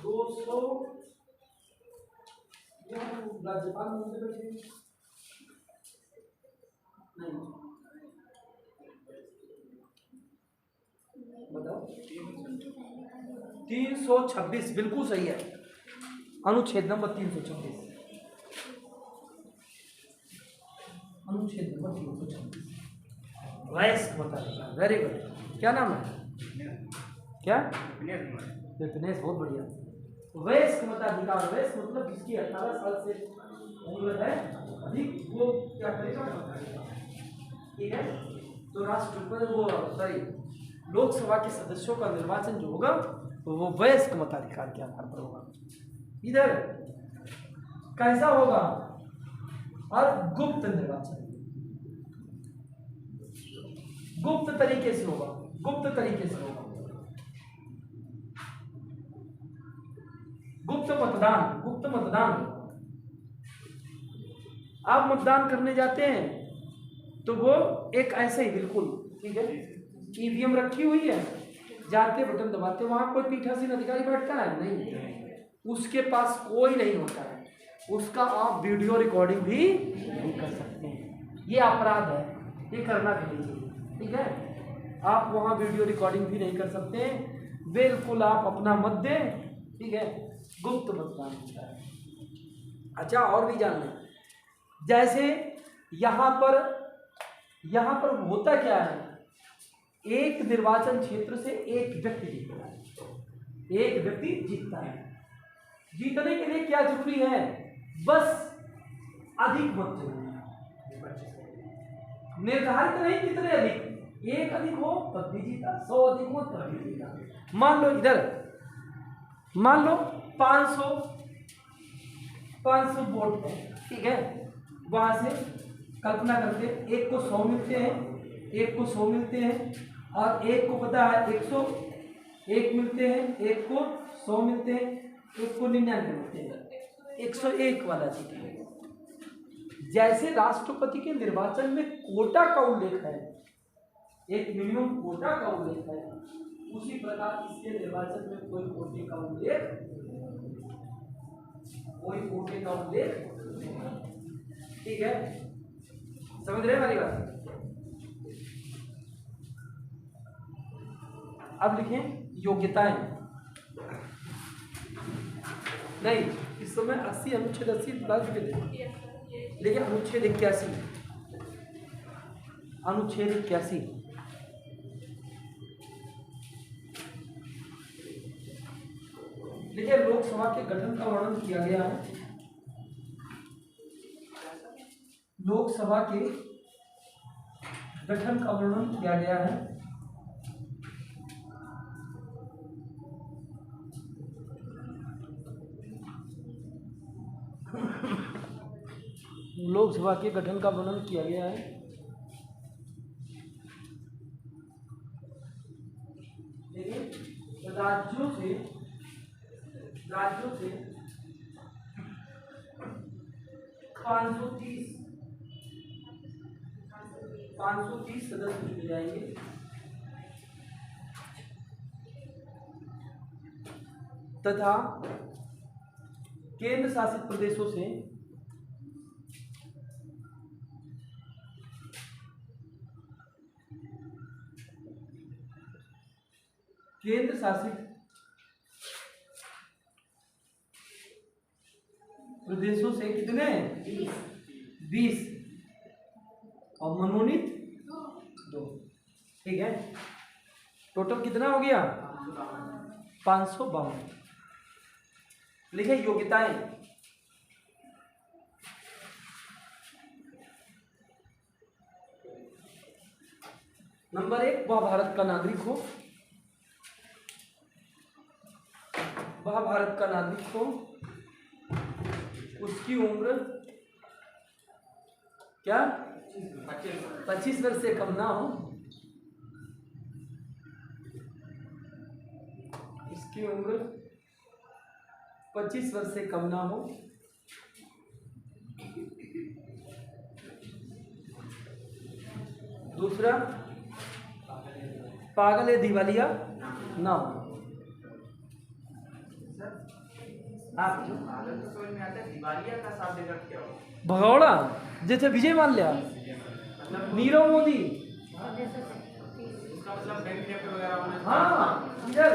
S1: 200 राज्यपाल नहीं बताओ, 326 बिल्कुल सही है, अनुच्छेद नंबर 326, अनुच्छेद नंबर 326 वयस्क मताधिकार। Very good. क्या नाम है, क्या, विपिनेश, बहुत बढ़िया। वयस्क मताधिकार, वयस्क मतलब जिसकी 18 साल से उम्र है अधिक, वो क्या करेगा, ठीक है। तो राष्ट्रपति वो सॉरी लोकसभा के सदस्यों का निर्वाचन जो होगा तो वो वयस्क मताधिकार के आधार पर होगा। इधर कैसा होगा, और गुप्त निर्वाचन, गुप्त तरीके से होगा, गुप्त तरीके से होगा, गुप्त मतदान, गुप्त मतदान। आप मतदान करने जाते हैं तो वो एक ऐसे ही बिल्कुल, ठीक है, ईवीएम रखी हुई है, जाते बटन दबाते, वहां कोई पीठासीन अधिकारी बैठता है नहीं, उसके पास कोई नहीं होता है, उसका आप वीडियो रिकॉर्डिंग भी नहीं कर सकते हैं, ये अपराध है, ये करना भी नहीं चाहिए, ठीक है। आप वहाँ वीडियो रिकॉर्डिंग भी नहीं कर सकते हैं, बिल्कुल आप अपना मत दें, ठीक है, गुप्त मतदान होता है। अच्छा और भी जान लें, जैसे यहाँ पर होता क्या है, एक निर्वाचन क्षेत्र से एक व्यक्ति जीतता है, एक व्यक्ति जीतता है। जीतने के लिए क्या जरूरी है, बस अधिक मत जरूरी है, निर्धारित नहीं कितने अधिक, एक अधिक हो तब भी जीता, 100 अधिक हो तब भी जीता। मान लो इधर, मान लो 500 वोट है, ठीक है, वहां से कल्पना करते एक को 100 मिलते हैं, एक को 100 मिलते हैं, और एक को पता है 101 मिलते हैं, एक को 100 मिलते हैं, एक को 99 मिलते हैं, 101 वाला सीट है। जैसे राष्ट्रपति के निर्वाचन में कोटा का उल्लेख है, एक मिनिमम कोटा का उल्लेख है, उसी प्रकार इसके निर्वाचन में कोई कोटे का उल्लेख ठीक है। समझ रहे हमारी बात? अब लिखें योग्यताएं। नहीं, इस समय 80 अनुच्छेद 80 प्लस के देखिए अनुच्छेद 81, अनुच्छेद 81 देखिए लोकसभा के गठन का वर्णन किया गया है। लोकसभा के गठन का वर्णन किया गया है। लोकसभा के गठन का वर्णन किया गया है। देखिए राज्यों से 530 सदस्य चुने जाएंगे तथा केंद्र शासित प्रदेशों से कितने 20 और मनोनीत 2। ठीक है, टोटल कितना हो गया 552। लिखे योग्यताएं। नंबर 1, वह भारत का नागरिक हो, उसकी उम्र क्या 25 वर्ष से कम ना हो, इसकी उम्र 25 वर्ष से कम ना हो, दूसरा पागल या दिवालिया ना हो।
S4: आप जो पागल तो समझ में आता है, दिवालिया का शब्द का क्या हो?
S1: भगौड़ा, जैसे विजय माल्या, नीरव मोदी।
S3: उसका मतलब बैंक डेप्ट वगैरह होना चाहिए।
S1: हाँ, इधर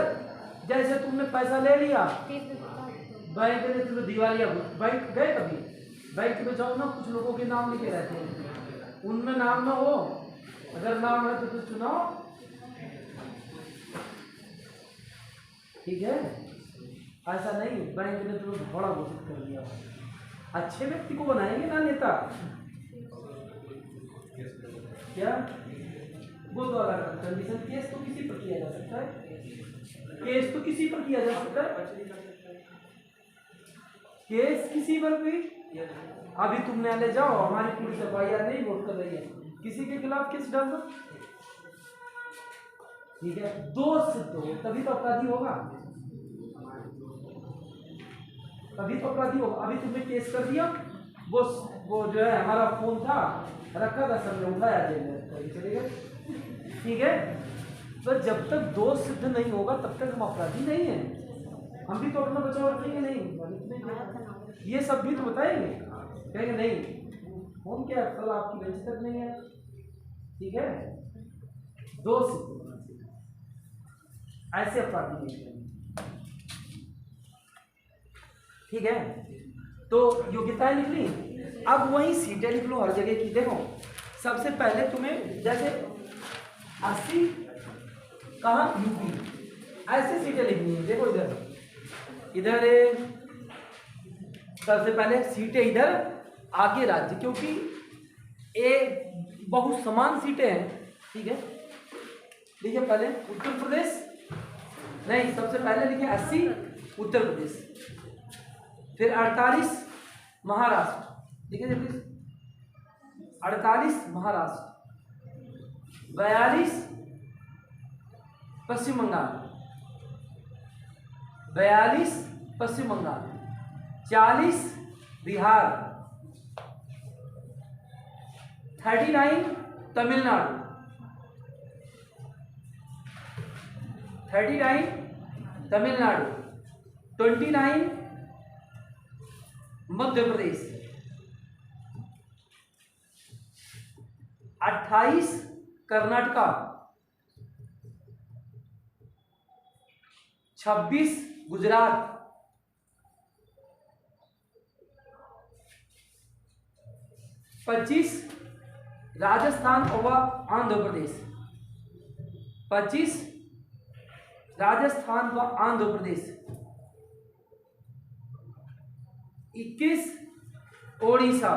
S1: जैसे तुमने पैसा ले लिया, बैंक ने तुम्हें दिवालिया, बैंक गए कभी बैंक में जाओ ना, कुछ लोगों के नाम लिखे रहते हैं, उनमें नाम ना हो, अगर नाम है तो कुछ चुनाव। ठीक है, ऐसा नहीं, बैंक ने तुम्हें घोड़ा घोषित कर दिया। अच्छे व्यक्ति को बनाएंगे ना नेता, क्या वो तो अलग कंडीशन। केस तो किसी पर किया जा सकता है, केस तो किसी पर किया जा सकता है, केस किसी पर भी। अभी तुम न्यायालय जाओ, हमारी पुलिस एफआईआर नहीं वोट कर रही है, किसी के खिलाफ केस डाल दो। ठीक है, दोष सिद्ध हो तभी तो अपराधी होगा, तभी तो अपराधी होगा। अभी तुमने केस कर दिया, वो जो है हमारा फोन था रखा था, सबने उठाया, जेल में चले गए। ठीक है, तो जब तक दोष सिद्ध नहीं होगा तब तक हम अपराधी नहीं है। हम भी तो अपना बचाव रखेंगे नहीं, ये सब भी तो बताएंगे, कहेंगे नहीं फोन क्या कल आपकी बेंच तक नहीं है। ठीक है, दोष सिद्ध होना चाहिए, ऐसे अपराधी नहीं करेंगे। ठीक है, तो योग्यताएं लिख ली। अब वही सीटें लिख लो हर जगह की। देखो सबसे पहले तुम्हें जैसे 80 कहाँ यूपी, ऐसे सीटें लिखनी है। देखो इधर सबसे पहले सीटें इधर, आगे राज्य, क्योंकि ये बहुत समान सीटें हैं। ठीक है, देखिए पहले उत्तर प्रदेश, नहीं सबसे पहले लिखे 80 उत्तर प्रदेश, फिर 48 महाराष्ट्र। देखिए 48 महाराष्ट्र, 42 पश्चिम बंगाल, 42 पश्चिम बंगाल, 40 बिहार, 39 तमिलनाडु, 39 तमिलनाडु, 29 मध्य प्रदेश, 28 कर्नाटका, 26 गुजरात, 25 राजस्थान और आंध्र प्रदेश, 25 राजस्थान व आंध्र प्रदेश, 21 ओडिशा,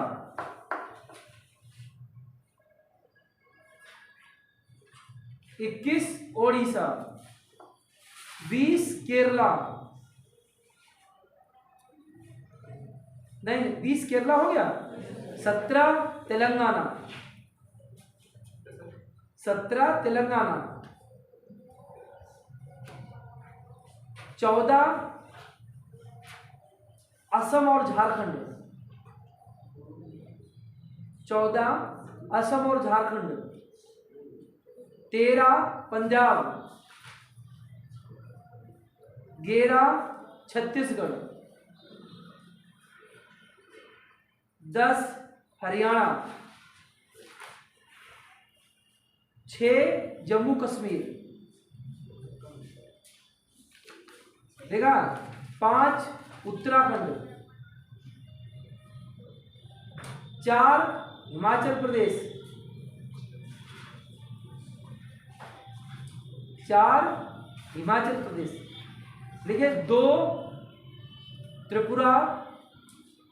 S1: 21 ओडिशा, 20 केरला, नहीं 20 केरला हो गया, 17 तेलंगाना, 17 तेलंगाना, 14 असम और झारखंड, 14 असम और झारखंड, 13 पंजाब, 11 छत्तीसगढ़, 10 हरियाणा, 6 जम्मू कश्मीर, देखा, 5 उत्तराखंड, 4 हिमाचल प्रदेश, 4 हिमाचल प्रदेश, देखिए 2 त्रिपुरा,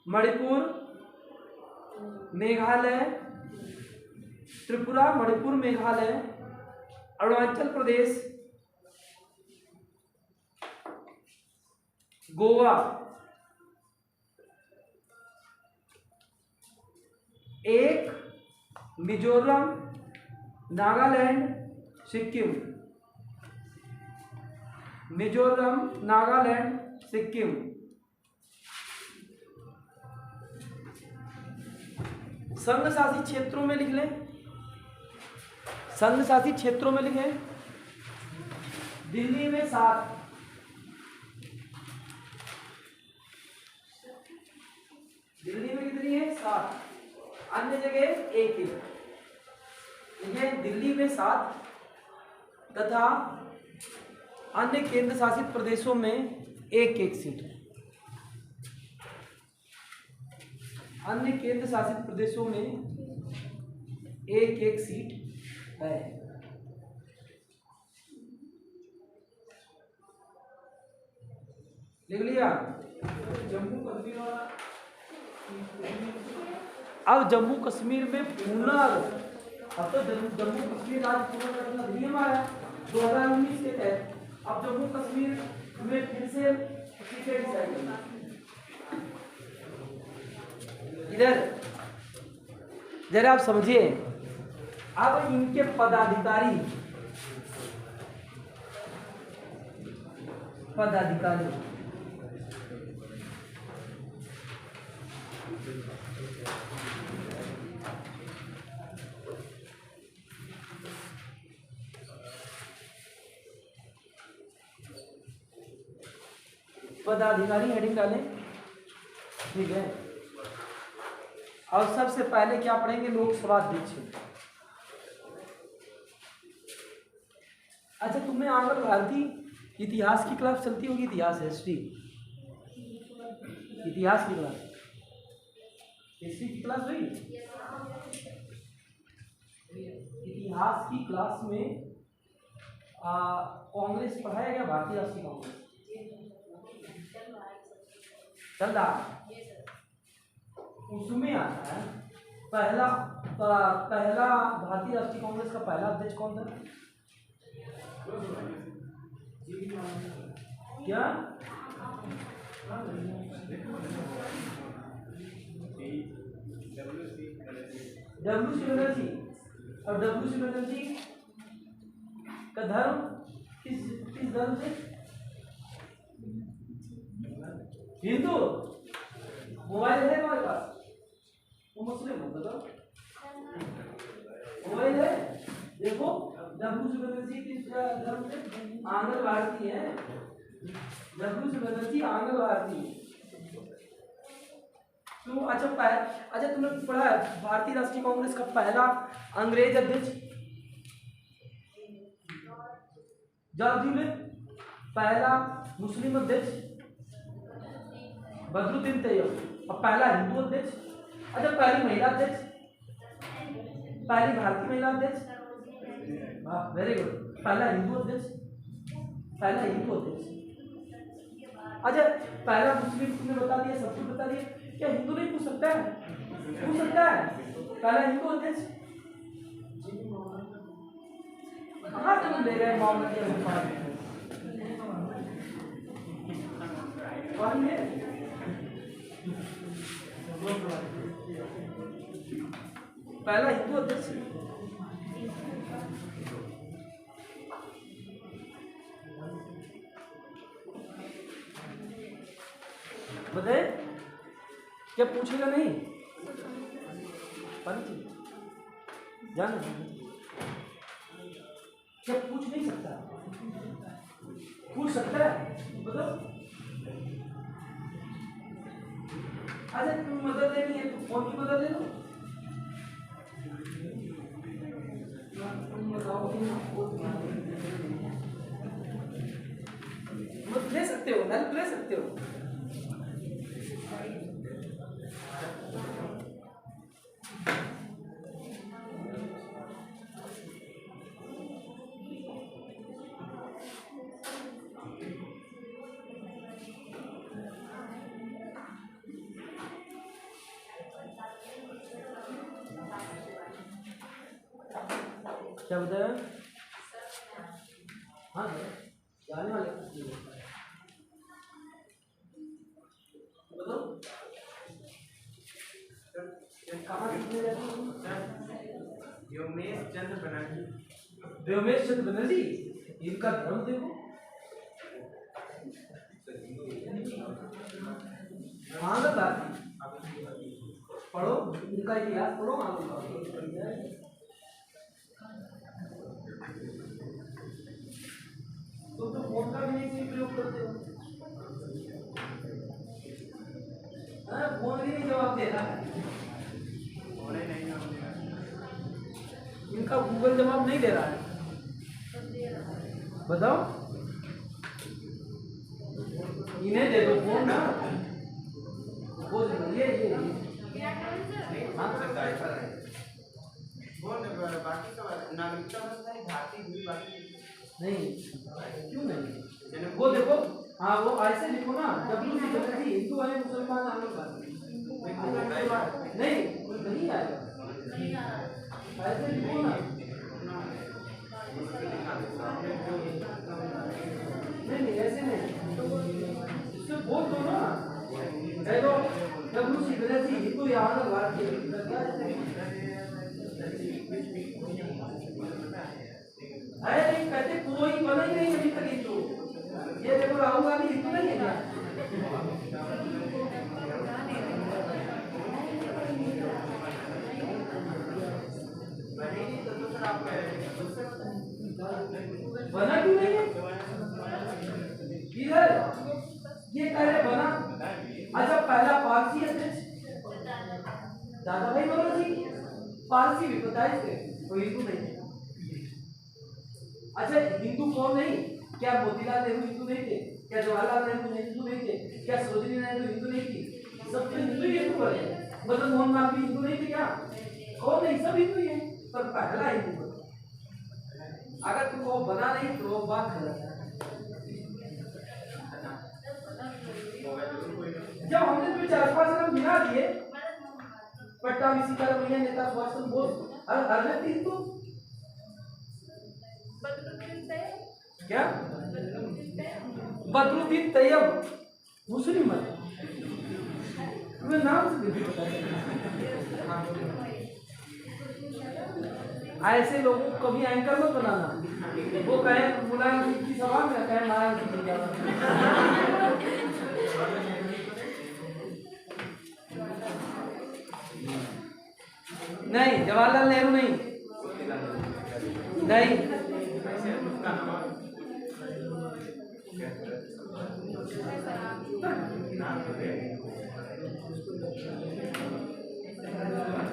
S1: मणिपुर, मेघालय, त्रिपुरा, मणिपुर, मेघालय, अरुणाचल प्रदेश, गोवा, 1 मिजोरम, नागालैंड, सिक्किम, मिजोरम, नागालैंड, सिक्किम, संघ शासित क्षेत्रों में लिख लें, संघ शासित क्षेत्रों में लिखें, दिल्ली में 7, दिल्ली में कितनी है 7, अन्य जगह 1-1, यह दिल्ली में 7 तथा अन्य केंद्र शासित प्रदेशों में 1-1 सीट, अन्य केंद्र शासित प्रदेशों में 1-1 सीट है। लिख लिया।
S3: जम्मू कश्मीर वाला
S1: अब जम्मू कश्मीर में अब तो जम्मू कश्मीर राज्य पुनर्गठन अधिनियम आया 2019 के तहत। अब जम्मू कश्मीर में फिर से सीटें डिसाइड करना। इधर जरा आप समझिए, अब इनके पदाधिकारी हेडिंग डालें, ठीक है। और सबसे पहले क्या पढ़ेंगे, लोकसभा अध्यक्ष। अच्छा, तुम्हें आंध्र भारतीय इतिहास की क्लास चलती होगी, इतिहास हिस्ट्री, इतिहास की क्लास, हिस्ट्री की क्लास हुई। इतिहास की क्लास में कांग्रेस पढ़ाया गया, भारतीय राष्ट्रीय कांग्रेस चल रहा, उसमें आता है पहला भारतीय राष्ट्रीय कांग्रेस का पहला अध्यक्ष कौन था? क्या? W C Banerjee. और डब्ल्यू सी बनर्जी का धर्म किस धर्म से? हिंदू। मोबाइल है हमारे पास? वो मुस्लिम हो बताओ। मोबाइल है? देखो डब्ल्यू बनर्जी किस धर्म से? आंग्ल भारतीय है। डब्ल्यू बनर्जी आंग्ल भारतीय। तो अच्छा तुमने पढ़ा है भारतीय राष्ट्रीय कांग्रेस का पहला अंग्रेज अध्यक्ष जॉर्ज, पहला मुस्लिम अध्यक्ष बदरुद्दीन तैयब और पहला हिंदू अध्यक्ष। अच्छा पहली महिला अध्यक्ष, पहली भारतीय महिला अध्यक्ष, वेरी गुड। पहला हिंदू अध्यक्ष, पहला हिंदू अध्यक्ष। अच्छा पहला मुस्लिम तुमने बता दिया, सब कुछ बता दिया। क्या हिंदू नहीं पूछ सकता है? पूछ सकता है। पहला हिंदू अध्यक्ष कहाँ तुम ले गए मामला के अनुसार? पहला हिंदू अध्यक्ष बताए। क्या पूछेगा नहीं? जान क्या पूछ नहीं सकता? पूछ सकता है बताओ। अच्छा तुम मदद लेनी है तो फोन की मदद ले लो। मत ले सकते हो, हेल्प ले सकते हो। क्या बताया? हाँ जाने वाले बताओ कहाँ कितने जाते हो?
S4: व्योमेश चंद्र बनर्जी।
S1: व्योमेश चंद्र बनर्जी, इनका धर्म देखो। आंग्ल भारतीय। पढ़ो इनका इतिहास पढ़ो। तो फोन का भी नहीं प्रयोग करते हो। फोन भी नहीं जवाब दे रहा है। इनका गूगल जवाब नहीं दे रहा है। बताओ इन्हें दे दो फोन ना। वो ये
S4: बाकी सब नागरिकता भारतीय हुई बाकी
S1: नहीं। क्यों नहीं? वो देखो हाँ वो ऐसे लिखो ना। डब्ल्यू बनर्जी हिंदू है मुसलमान आंग्ल भारतीय। नहीं आएगा। ऐसे लिखो ना। नहीं ऐसे नहीं। इससे बोल दो ना। देखो डब्ल्यू बनर्जी हिंदू या आंग्ल भारतीय। अरे नहीं कहते कोई बना ही नहीं अभी तक हिंदू। ये देखो राहुल गांधी हिंदू नहीं है क्या? बना क्यों नहीं है? इधर ये कह रहे बना। अच्छा पहला पारसी अध्यक्ष दादा भाई बनर्जी, पारसी भी बताए थे, कोई हिंदू नहीं है। अच्छा हिंदू कौन नहीं? क्या मोतीलाल नेहरू हिंदू नहीं थे? क्या जवाहरलाल नेहरू हिंदू नहीं थे? क्या सरोजिनी नायडू हिंदू नहीं थी? सब तो हिंदू ही हिंदू बने। मदन मोहन मालवीय हिंदू नहीं थे क्या? कौन नहीं? सब हिंदू ही है। पर पहला हिंदू अगर तुमको बना नहीं तो वो बात गलत है। जब हमने तुम्हें 4-5 नाम गिना दिए, पट्टा विशिका रमैया नेता सुभाष चंद्र बोस, हर व्यक्ति हिंदू क्या? बदरुद्दीन तैयब मुस्लिम है। तुम्हें नाम से भी पता चला। ऐसे लोगों को कभी एंकर मत बनाना। वो कहे मुलायम सिंह की सभा में, कहे नारायण सिंह की सभा। नहीं, जवाहरलाल नेहरू नहीं, नहीं।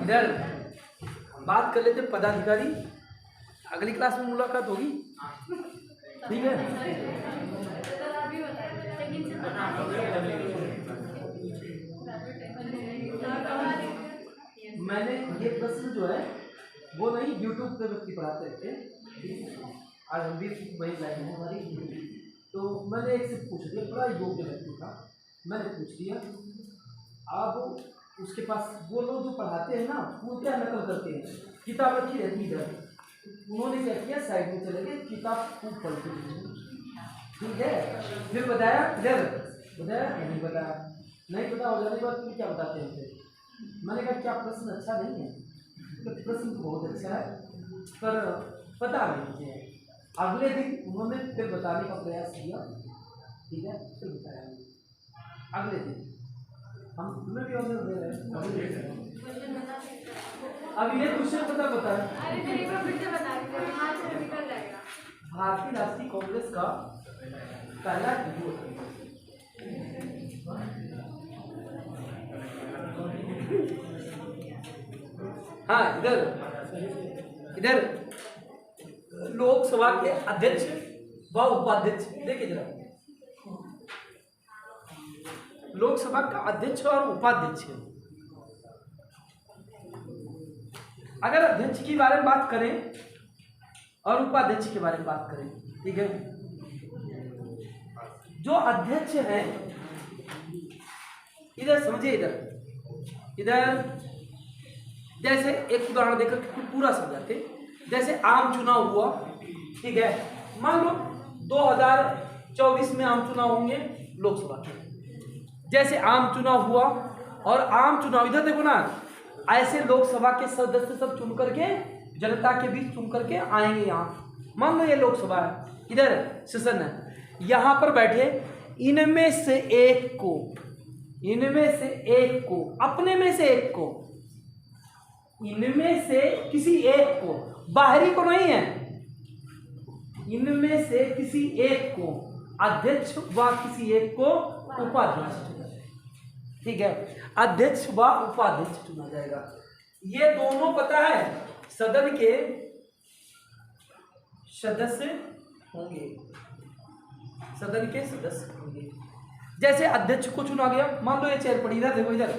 S1: इधर बात कर लेते पदाधिकारी, अगली क्लास में मुलाकात होगी, ठीक है। मैंने ये प्रश्न जो है वो नहीं यूट्यूब पे व्यक्ति पढ़ाते रहते, आज हम भी वही लाइन है हमारी, तो मैंने एक से पूछ दिया, बड़ा योग्य व्यक्ति था, मैंने पूछ दिया। अब उसके पास वो लोग जो पढ़ाते हैं ना वो क्या नकल करते हैं, किताब रखी रहती है इधर, उन्होंने क्या किया साइड में चले गए, किताब खूब पढ़ते हैं, ठीक है। फिर बताया इधर, बताया नहीं बताया, नहीं पता हो जाने के बाद फिर क्या बताते हैं फिर। मैंने कहा क्या प्रश्न अच्छा नहीं है, तो प्रश्न तो बहुत अच्छा है पर पता नहीं मुझे। अगले दिन उन्होंने फिर बताने का प्रयास किया, ठीक है, फिर बताया अगले दिन। हम तुम्हें भी ऑर्डर दे रहे हैं, अब ये क्वेश्चन बता भारतीय राष्ट्रीय कांग्रेस का पहला हाँ इधर लोकसभा के अध्यक्ष व उपाध्यक्ष देखिए जरा, लोकसभा का अध्यक्ष और उपाध्यक्ष। अगर अध्यक्ष के बारे में बात करें और उपाध्यक्ष के बारे में बात करें, ठीक है, जो अध्यक्ष हैं, इधर समझिए, इधर जैसे एक उदाहरण देकर पूरा समझाते, जैसे आम चुनाव हुआ, ठीक है, मान लो 2024 में आम चुनाव होंगे लोकसभा के, जैसे आम चुनाव हुआ और आम चुनाव इधर देखो ना, ऐसे लोकसभा के सदस्य सब चुन करके जनता के बीच चुन करके आएंगे यहाँ। मान लो ये लोकसभा है, इधर सेशन है, यहाँ पर बैठे इनमें से एक को अपने में से एक को, इनमें से किसी एक को, बाहरी को नहीं है, इनमें से किसी एक को अध्यक्ष व किसी एक को उपाध्यक्ष, ठीक है, अध्यक्ष व उपाध्यक्ष चुना जाएगा। ये दोनों पता है सदन के सदस्य होंगे, सदन के सदस्य होंगे। जैसे अध्यक्ष को चुना गया, मान लो ये चेयर पड़ी, इधर देखो, इधर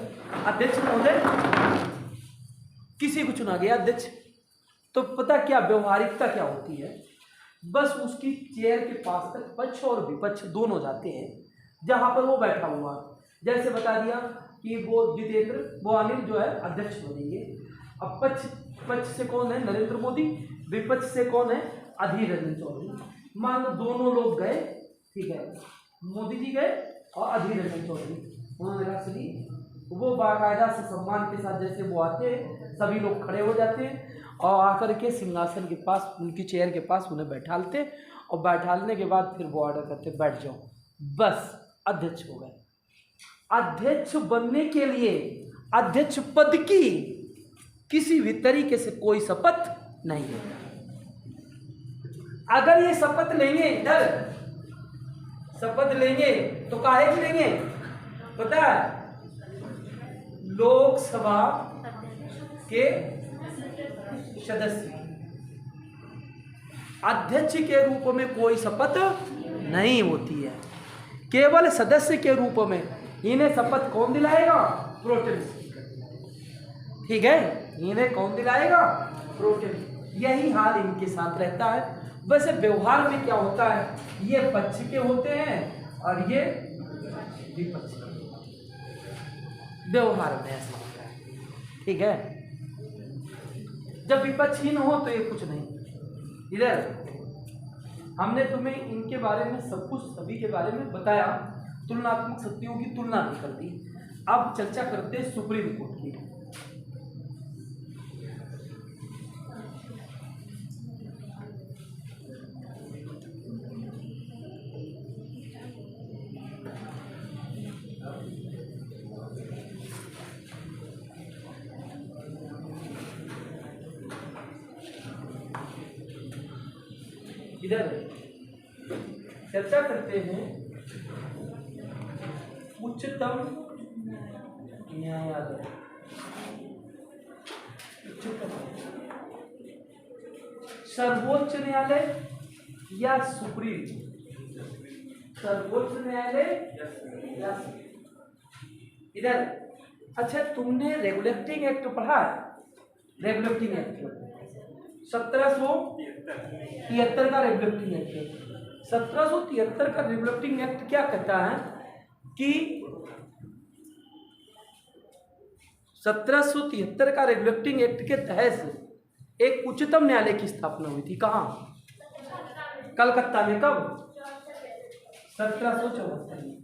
S1: अध्यक्ष महोदय किसी को चुना गया अध्यक्ष, तो पता क्या व्यवहारिकता क्या होती है, बस उसकी चेयर के पास तक पक्ष और विपक्ष दोनों जाते हैं जहां पर वो बैठा हुआ। जैसे बता दिया कि वो जितेंद्र, वो अनिल जो है अध्यक्ष बनेंगे। अब पक्ष से कौन है, नरेंद्र मोदी, विपक्ष से कौन है, अधीर रंजन चौधरी। मान लो दोनों लोग गए, ठीक है, मोदी जी गए और अधीर रंजन चौधरी, उन्होंने कहा चलिए, वो बाकायदा से सम्मान के साथ जैसे वो आते हैं, सभी लोग खड़े हो जाते हैं और आकर के सिंहासन के पास, उनकी चेयर के पास उन्हें बैठालते, और बैठालने के बाद फिर वो ऑर्डर करते बैठ जाओ, बस अध्यक्ष हो गए। अध्यक्ष बनने के लिए अध्यक्ष पद की किसी भी तरीके से कोई शपथ नहीं है। अगर ये शपथ लेंगे, इधर शपथ लेंगे तो काहे की लेंगे पता है, लोकसभा के सदस्य, अध्यक्ष के रूप में कोई शपथ नहीं होती है, केवल सदस्य के रूप में। इन्हें शपथ कौन दिलाएगा, प्रोटेम स्पीकर, ठीक है, इन्हें कौन दिलाएगा, प्रोटेम। यही हाल इनके साथ रहता है। वैसे व्यवहार में क्या होता है, ये पक्ष के होते हैं और ये विपक्ष के, व्यवहार में ऐसा होता है, ठीक है। जब विपक्षहीन हो तो ये कुछ नहीं। इधर हमने तुम्हें इनके बारे में सब कुछ, सभी के बारे में बताया, तुलनात्मक शक्तियों की तुलना भी कर दी। अब चर्चा करते हैं सुप्रीम कोर्ट की। इधर चर्चा करते हैं उच्चतम न्यायालय। सर्वोच्च न्यायालय या सुप्रीम? सर्वोच्च न्यायालय या इधर। अच्छा, तुमने रेगुलेटिंग एक्ट पढ़ा है? रेगुलेटिंग एक्ट 1773 का रेगुलेटिंग एक्ट। 1773 का रेगुलेटिंग एक्ट क्या कहता है कि 1773 का रेगुलेटिंग एक्ट के तहत एक उच्चतम न्यायालय की स्थापना हुई थी। कहाँ? कलकत्ता में। कब? 1774 में।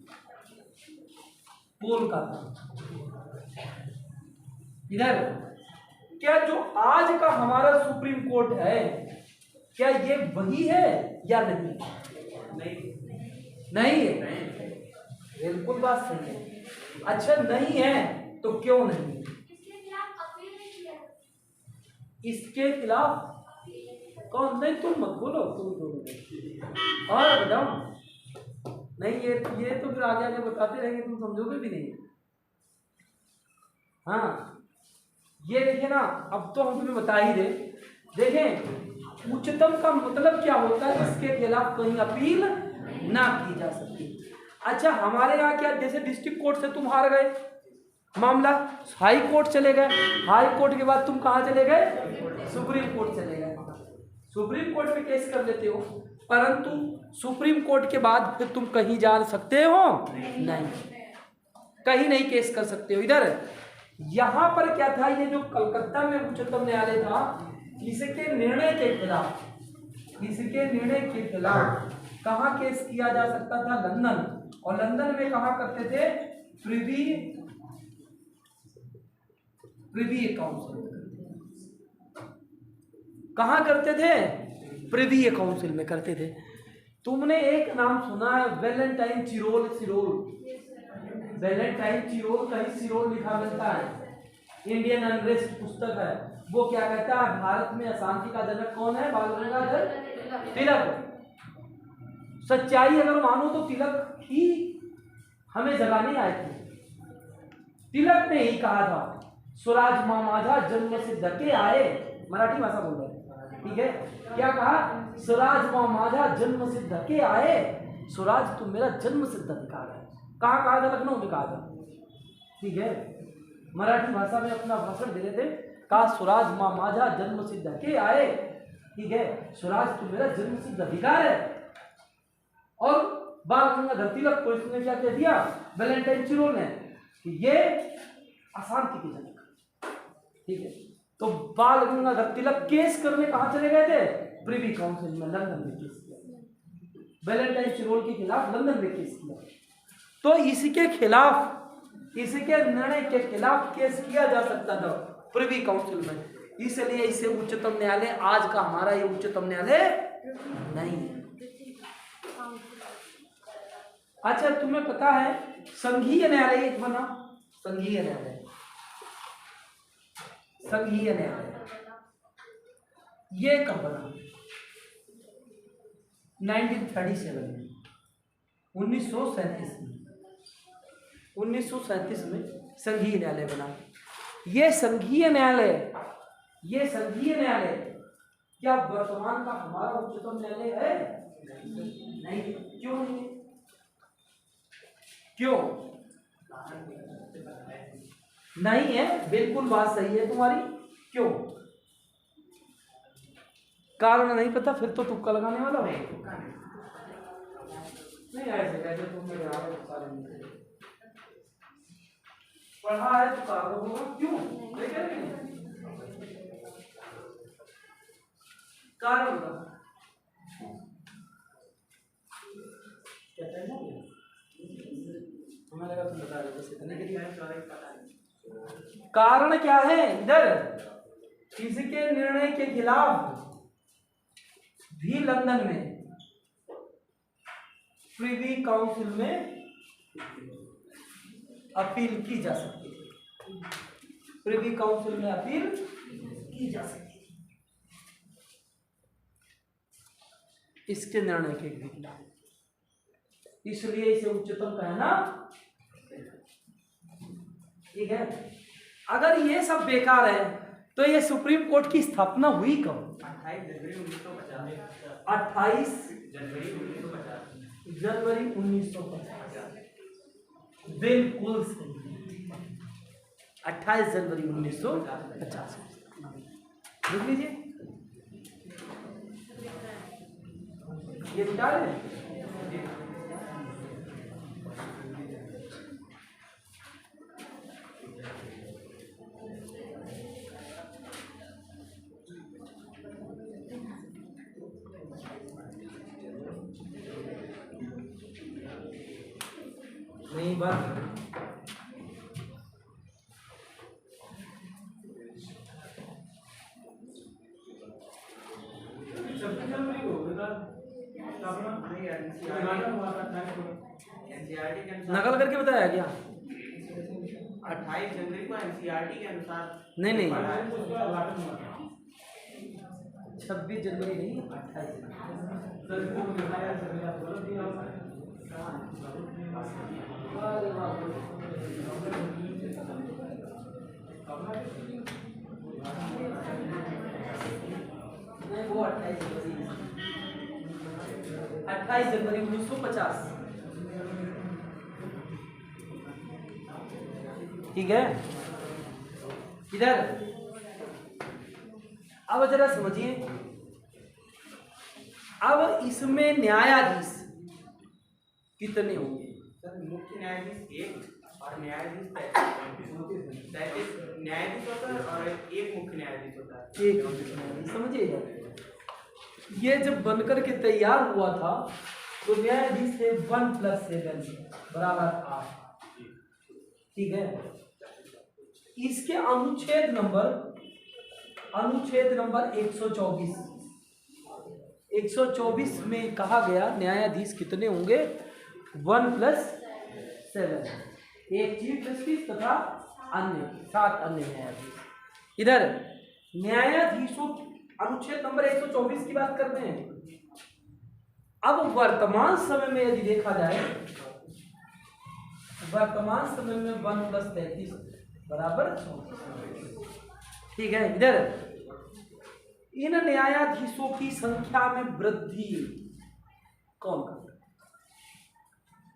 S1: कोलकाता। इधर क्या जो आज का हमारा सुप्रीम कोर्ट है, क्या ये वही है या नहीं? नहीं है। बिल्कुल बात सही है। अच्छा, नहीं है तो क्यों नहीं है? इसके खिलाफ कौन? नहीं, तुम मत बोलो, तुम बोलो और बताओ। नहीं, ये तो फिर आगे आगे बताते रहेंगे, तुम समझोगे भी नहीं। हाँ, ये देखिए ना, अब तो हम तुम्हें बता ही दे। देखें, उच्चतम का मतलब क्या होता है? इसके खिलाफ कहीं अपील ना की जा सकती। अच्छा, हमारे यहाँ क्या, जैसे डिस्ट्रिक्ट कोर्ट से तुम हार गए मामला, हाई कोर्ट चले गए। हाई कोर्ट के बाद तुम कहाँ चले गए? सुप्रीम कोर्ट चले गए। सुप्रीम कोर्ट में केस कर लेते हो, परंतु सुप्रीम कोर्ट के बाद फिर तुम कहीं जा सकते हो? नहीं, कहीं नहीं केस कर सकते हो। इधर यहाँ पर क्या था, ये जो कलकत्ता में उच्चतम न्यायालय था, इसके निर्णय के खिलाफ कहाँ केस किया जा सकता था? लंदन। और लंदन में कहाँ करते थे? Privy council. कहाँ करते थे? प्रिवी काउंसिल में करते थे। तुमने एक नाम सुना है, वैलेंटाइन चिरोल? वैलेंटाइन चिरोल, कहीं सिरोल लिखा मिलता है। इंडियन अनरेस्ट पुस्तक है। वो क्या कहता है, भारत में अशांति का जनक कौन है? बाल गंगाधर तिलक। सच्चाई अगर मानो तो तिलक ही हमें जगाने आए थे। तिलक ने ही कहा था, स्वराज मां माझा जन्म सिद्ध के आए। मराठी भाषा बोल रहे, ठीक है? क्या कहा? स्वराज मां माझा जन्म सिद्ध के आए। स्वराज तुम मेरा जन्म सिद्ध अधिकार है। कहाँ कहा था? लखनऊ में कहा था, ठीक है? मराठी भाषा में अपना भाषण दे रहे थे, कहा स्वराज मां माझा जन्म सिद्ध के आए, ठीक है? स्वराज तुम मेरा जन्म सिद्ध अधिकार है। और बाल गंगाधर तिलक को इसने क्या कह दिया? वैलेंटाइन चिरोल ने, कि ये अशांति की जनक, ठीक है? तो बाल गंगाधर तिलक केस करने कहाँ चले गए थे? प्रिवी काउंसिल में, लंदन में केस किया। वैलेंटाइन चिरोल के खिलाफ लंदन में केस किया। तो इसके खिलाफ, इसके निर्णय के खिलाफ केस किया जा सकता था प्रिवी काउंसिल में। इसलिए इसे उच्चतम न्यायालय, आज का हमारा ये उच्चतम न्यायालय नहीं है। अच्छा, तुम्हें पता है संघीय न्यायालय एक बना? संघीय न्यायालय ये कब बना? 1937 में, 1937 में। 1937 में संघीय न्यायालय बना। ये संघीय न्यायालय क्या वर्तमान का हमारा उच्चतम न्यायालय है? नहीं। क्यों नहीं? क्यों नहीं है? बिल्कुल बात सही है तुम्हारी। क्यों? कारण नहीं पता, फिर तो तुक्का लगाने वाला हो। नहीं, ऐसे कैसे तुम मेरे आगे पढ़ा है तो कारण होगा। क्यों? कारण होगा। हमें लगा तुम बता रहे कारण क्या है? इधर इसके निर्णय के खिलाफ भी लंदन में प्रिवी काउंसिल में अपील की जा सकती है। प्रिवी काउंसिल में अपील की जा सकती है। इसके निर्णय के खिलाफ, इसलिए इसे उच्चतम कहना। ठीक है, अगर ये सब बेकार है तो ये सुप्रीम कोर्ट की स्थापना हुई कब? 28 जनवरी 1950। बिल्कुल सही, 28 जनवरी 1950। लिख लीजिए, ये क्या है? नहीं बात
S3: 26 जनवरी को बेटा स्थापना
S4: एनसीईआरटी के अनुसार
S1: नकल करके बताया क्या?
S4: 28 जनवरी को एनसीईआरटी के अनुसार
S1: नहीं नहीं,
S3: उसका उद्घाटन हुआ था।
S1: 26 जनवरी नहीं, 28 जनवरी।
S3: सर को बताया सर आप बोल दिया
S1: नहीं, वो 28 जनवरी 1950। ठीक है, इधर अब जरा समझिए। अब इसमें न्यायाधीश कितने होंगे?
S4: सर मुख्य न्यायाधीश एक और न्यायाधीश 33 न्यायाधीश होता है और एक मुख्य न्यायाधीश होता है।
S1: एक मुख्य न्यायाधीश। समझिए, ये जब बनकर के तैयार हुआ था तो न्यायाधीश थे 1 + 7 बराबर 8। ठीक है, इसके अनुच्छेद नंबर 124 में कहा गया न्यायाधीश कितने होंगे? 1 + 7, एक चीफ जस्टिस तथा अन्य 7 अन्य न्यायाधीश। इधर न्यायाधीशों अनुच्छेद नंबर 124 की बात करते हैं। अब वर्तमान समय में यदि देखा जाए, वर्तमान समय में 1 + 33 बराबर 34। ठीक है, इधर इन न्यायाधीशों की संख्या में वृद्धि कौन करता है?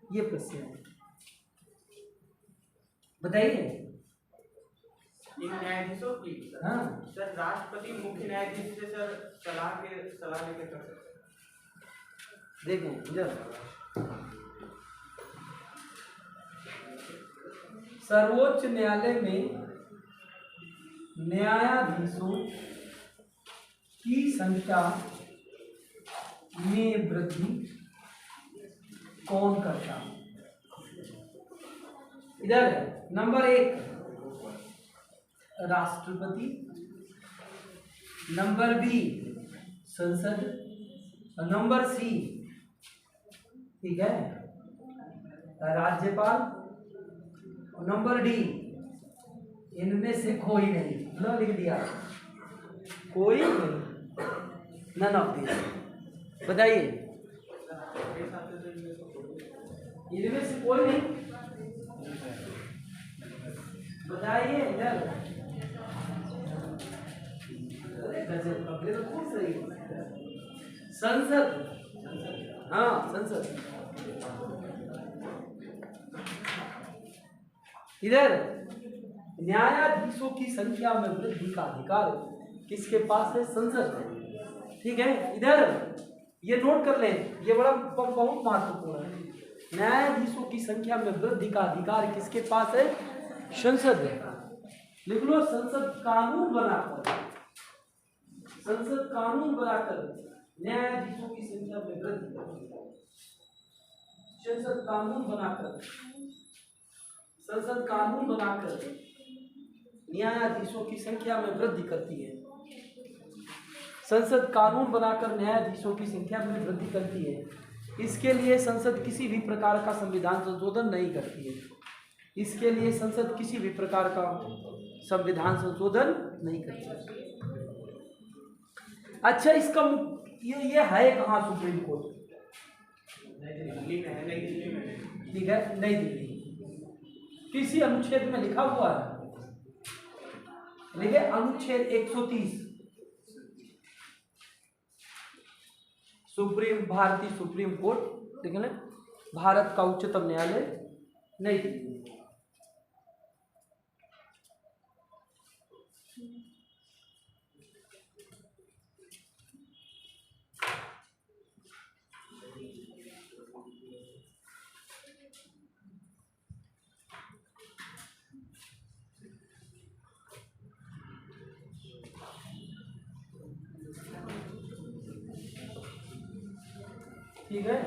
S1: ये प्रश्न है, बताइए।
S4: इन न्यायाधीशों की
S1: हाँ,
S4: सर राष्ट्रपति मुख्य न्यायाधीश से सर सलाह लेकर कर सकते हैं।
S1: देखें इधर, सर्वोच्च न्यायालय में न्यायाधीशों की संख्या में वृद्धि कौन करता है? इधर नंबर 1 राष्ट्रपति, नंबर बी संसद, और नंबर सी, ठीक है, राज्यपाल, और नंबर डी इनमें से कोई नहीं। लो लिख दिया, कोई नहीं, नन ऑफ दिस। बताइए, इनमें से कोई नहीं, बताइए इधर। अगले तो कौन सही? संसद, हाँ संसद। इधर न्यायाधीशों की संख्या में वृद्धि का अधिकार किसके पास है? संसद है। ठीक है, इधर ये नोट कर लें, ये बड़ा बहुत महत्वपूर्ण है। न्यायाधीशों की संख्या में वृद्धि का अधिकार किसके पास है? संसद है। लिख लो, संसद कानून बनाकर न्यायाधीशों की संख्या में वृद्धि करती है। संसद कानून बनाकर न्यायाधीशों की संख्या में वृद्धि करती है। संसद कानून बनाकर न्यायाधीशों की संख्या में वृद्धि करती है। इसके लिए संसद किसी भी प्रकार का संविधान संशोधन नहीं करती है। इसके लिए संसद किसी भी प्रकार का संविधान संशोधन नहीं करती। अच्छा, इसका ये है कहाँ सुप्रीम कोर्ट?
S4: दिल्ली में है, नई दिल्ली में है।
S1: ठीक है, नई दिल्ली। किसी अनुच्छेद में लिखा हुआ है, लिखे अनुच्छेद 130 भारतीय सुप्रीम कोर्ट, ठीक है ना, भारत का उच्चतम न्यायालय नई दिल्ली। ठीक है।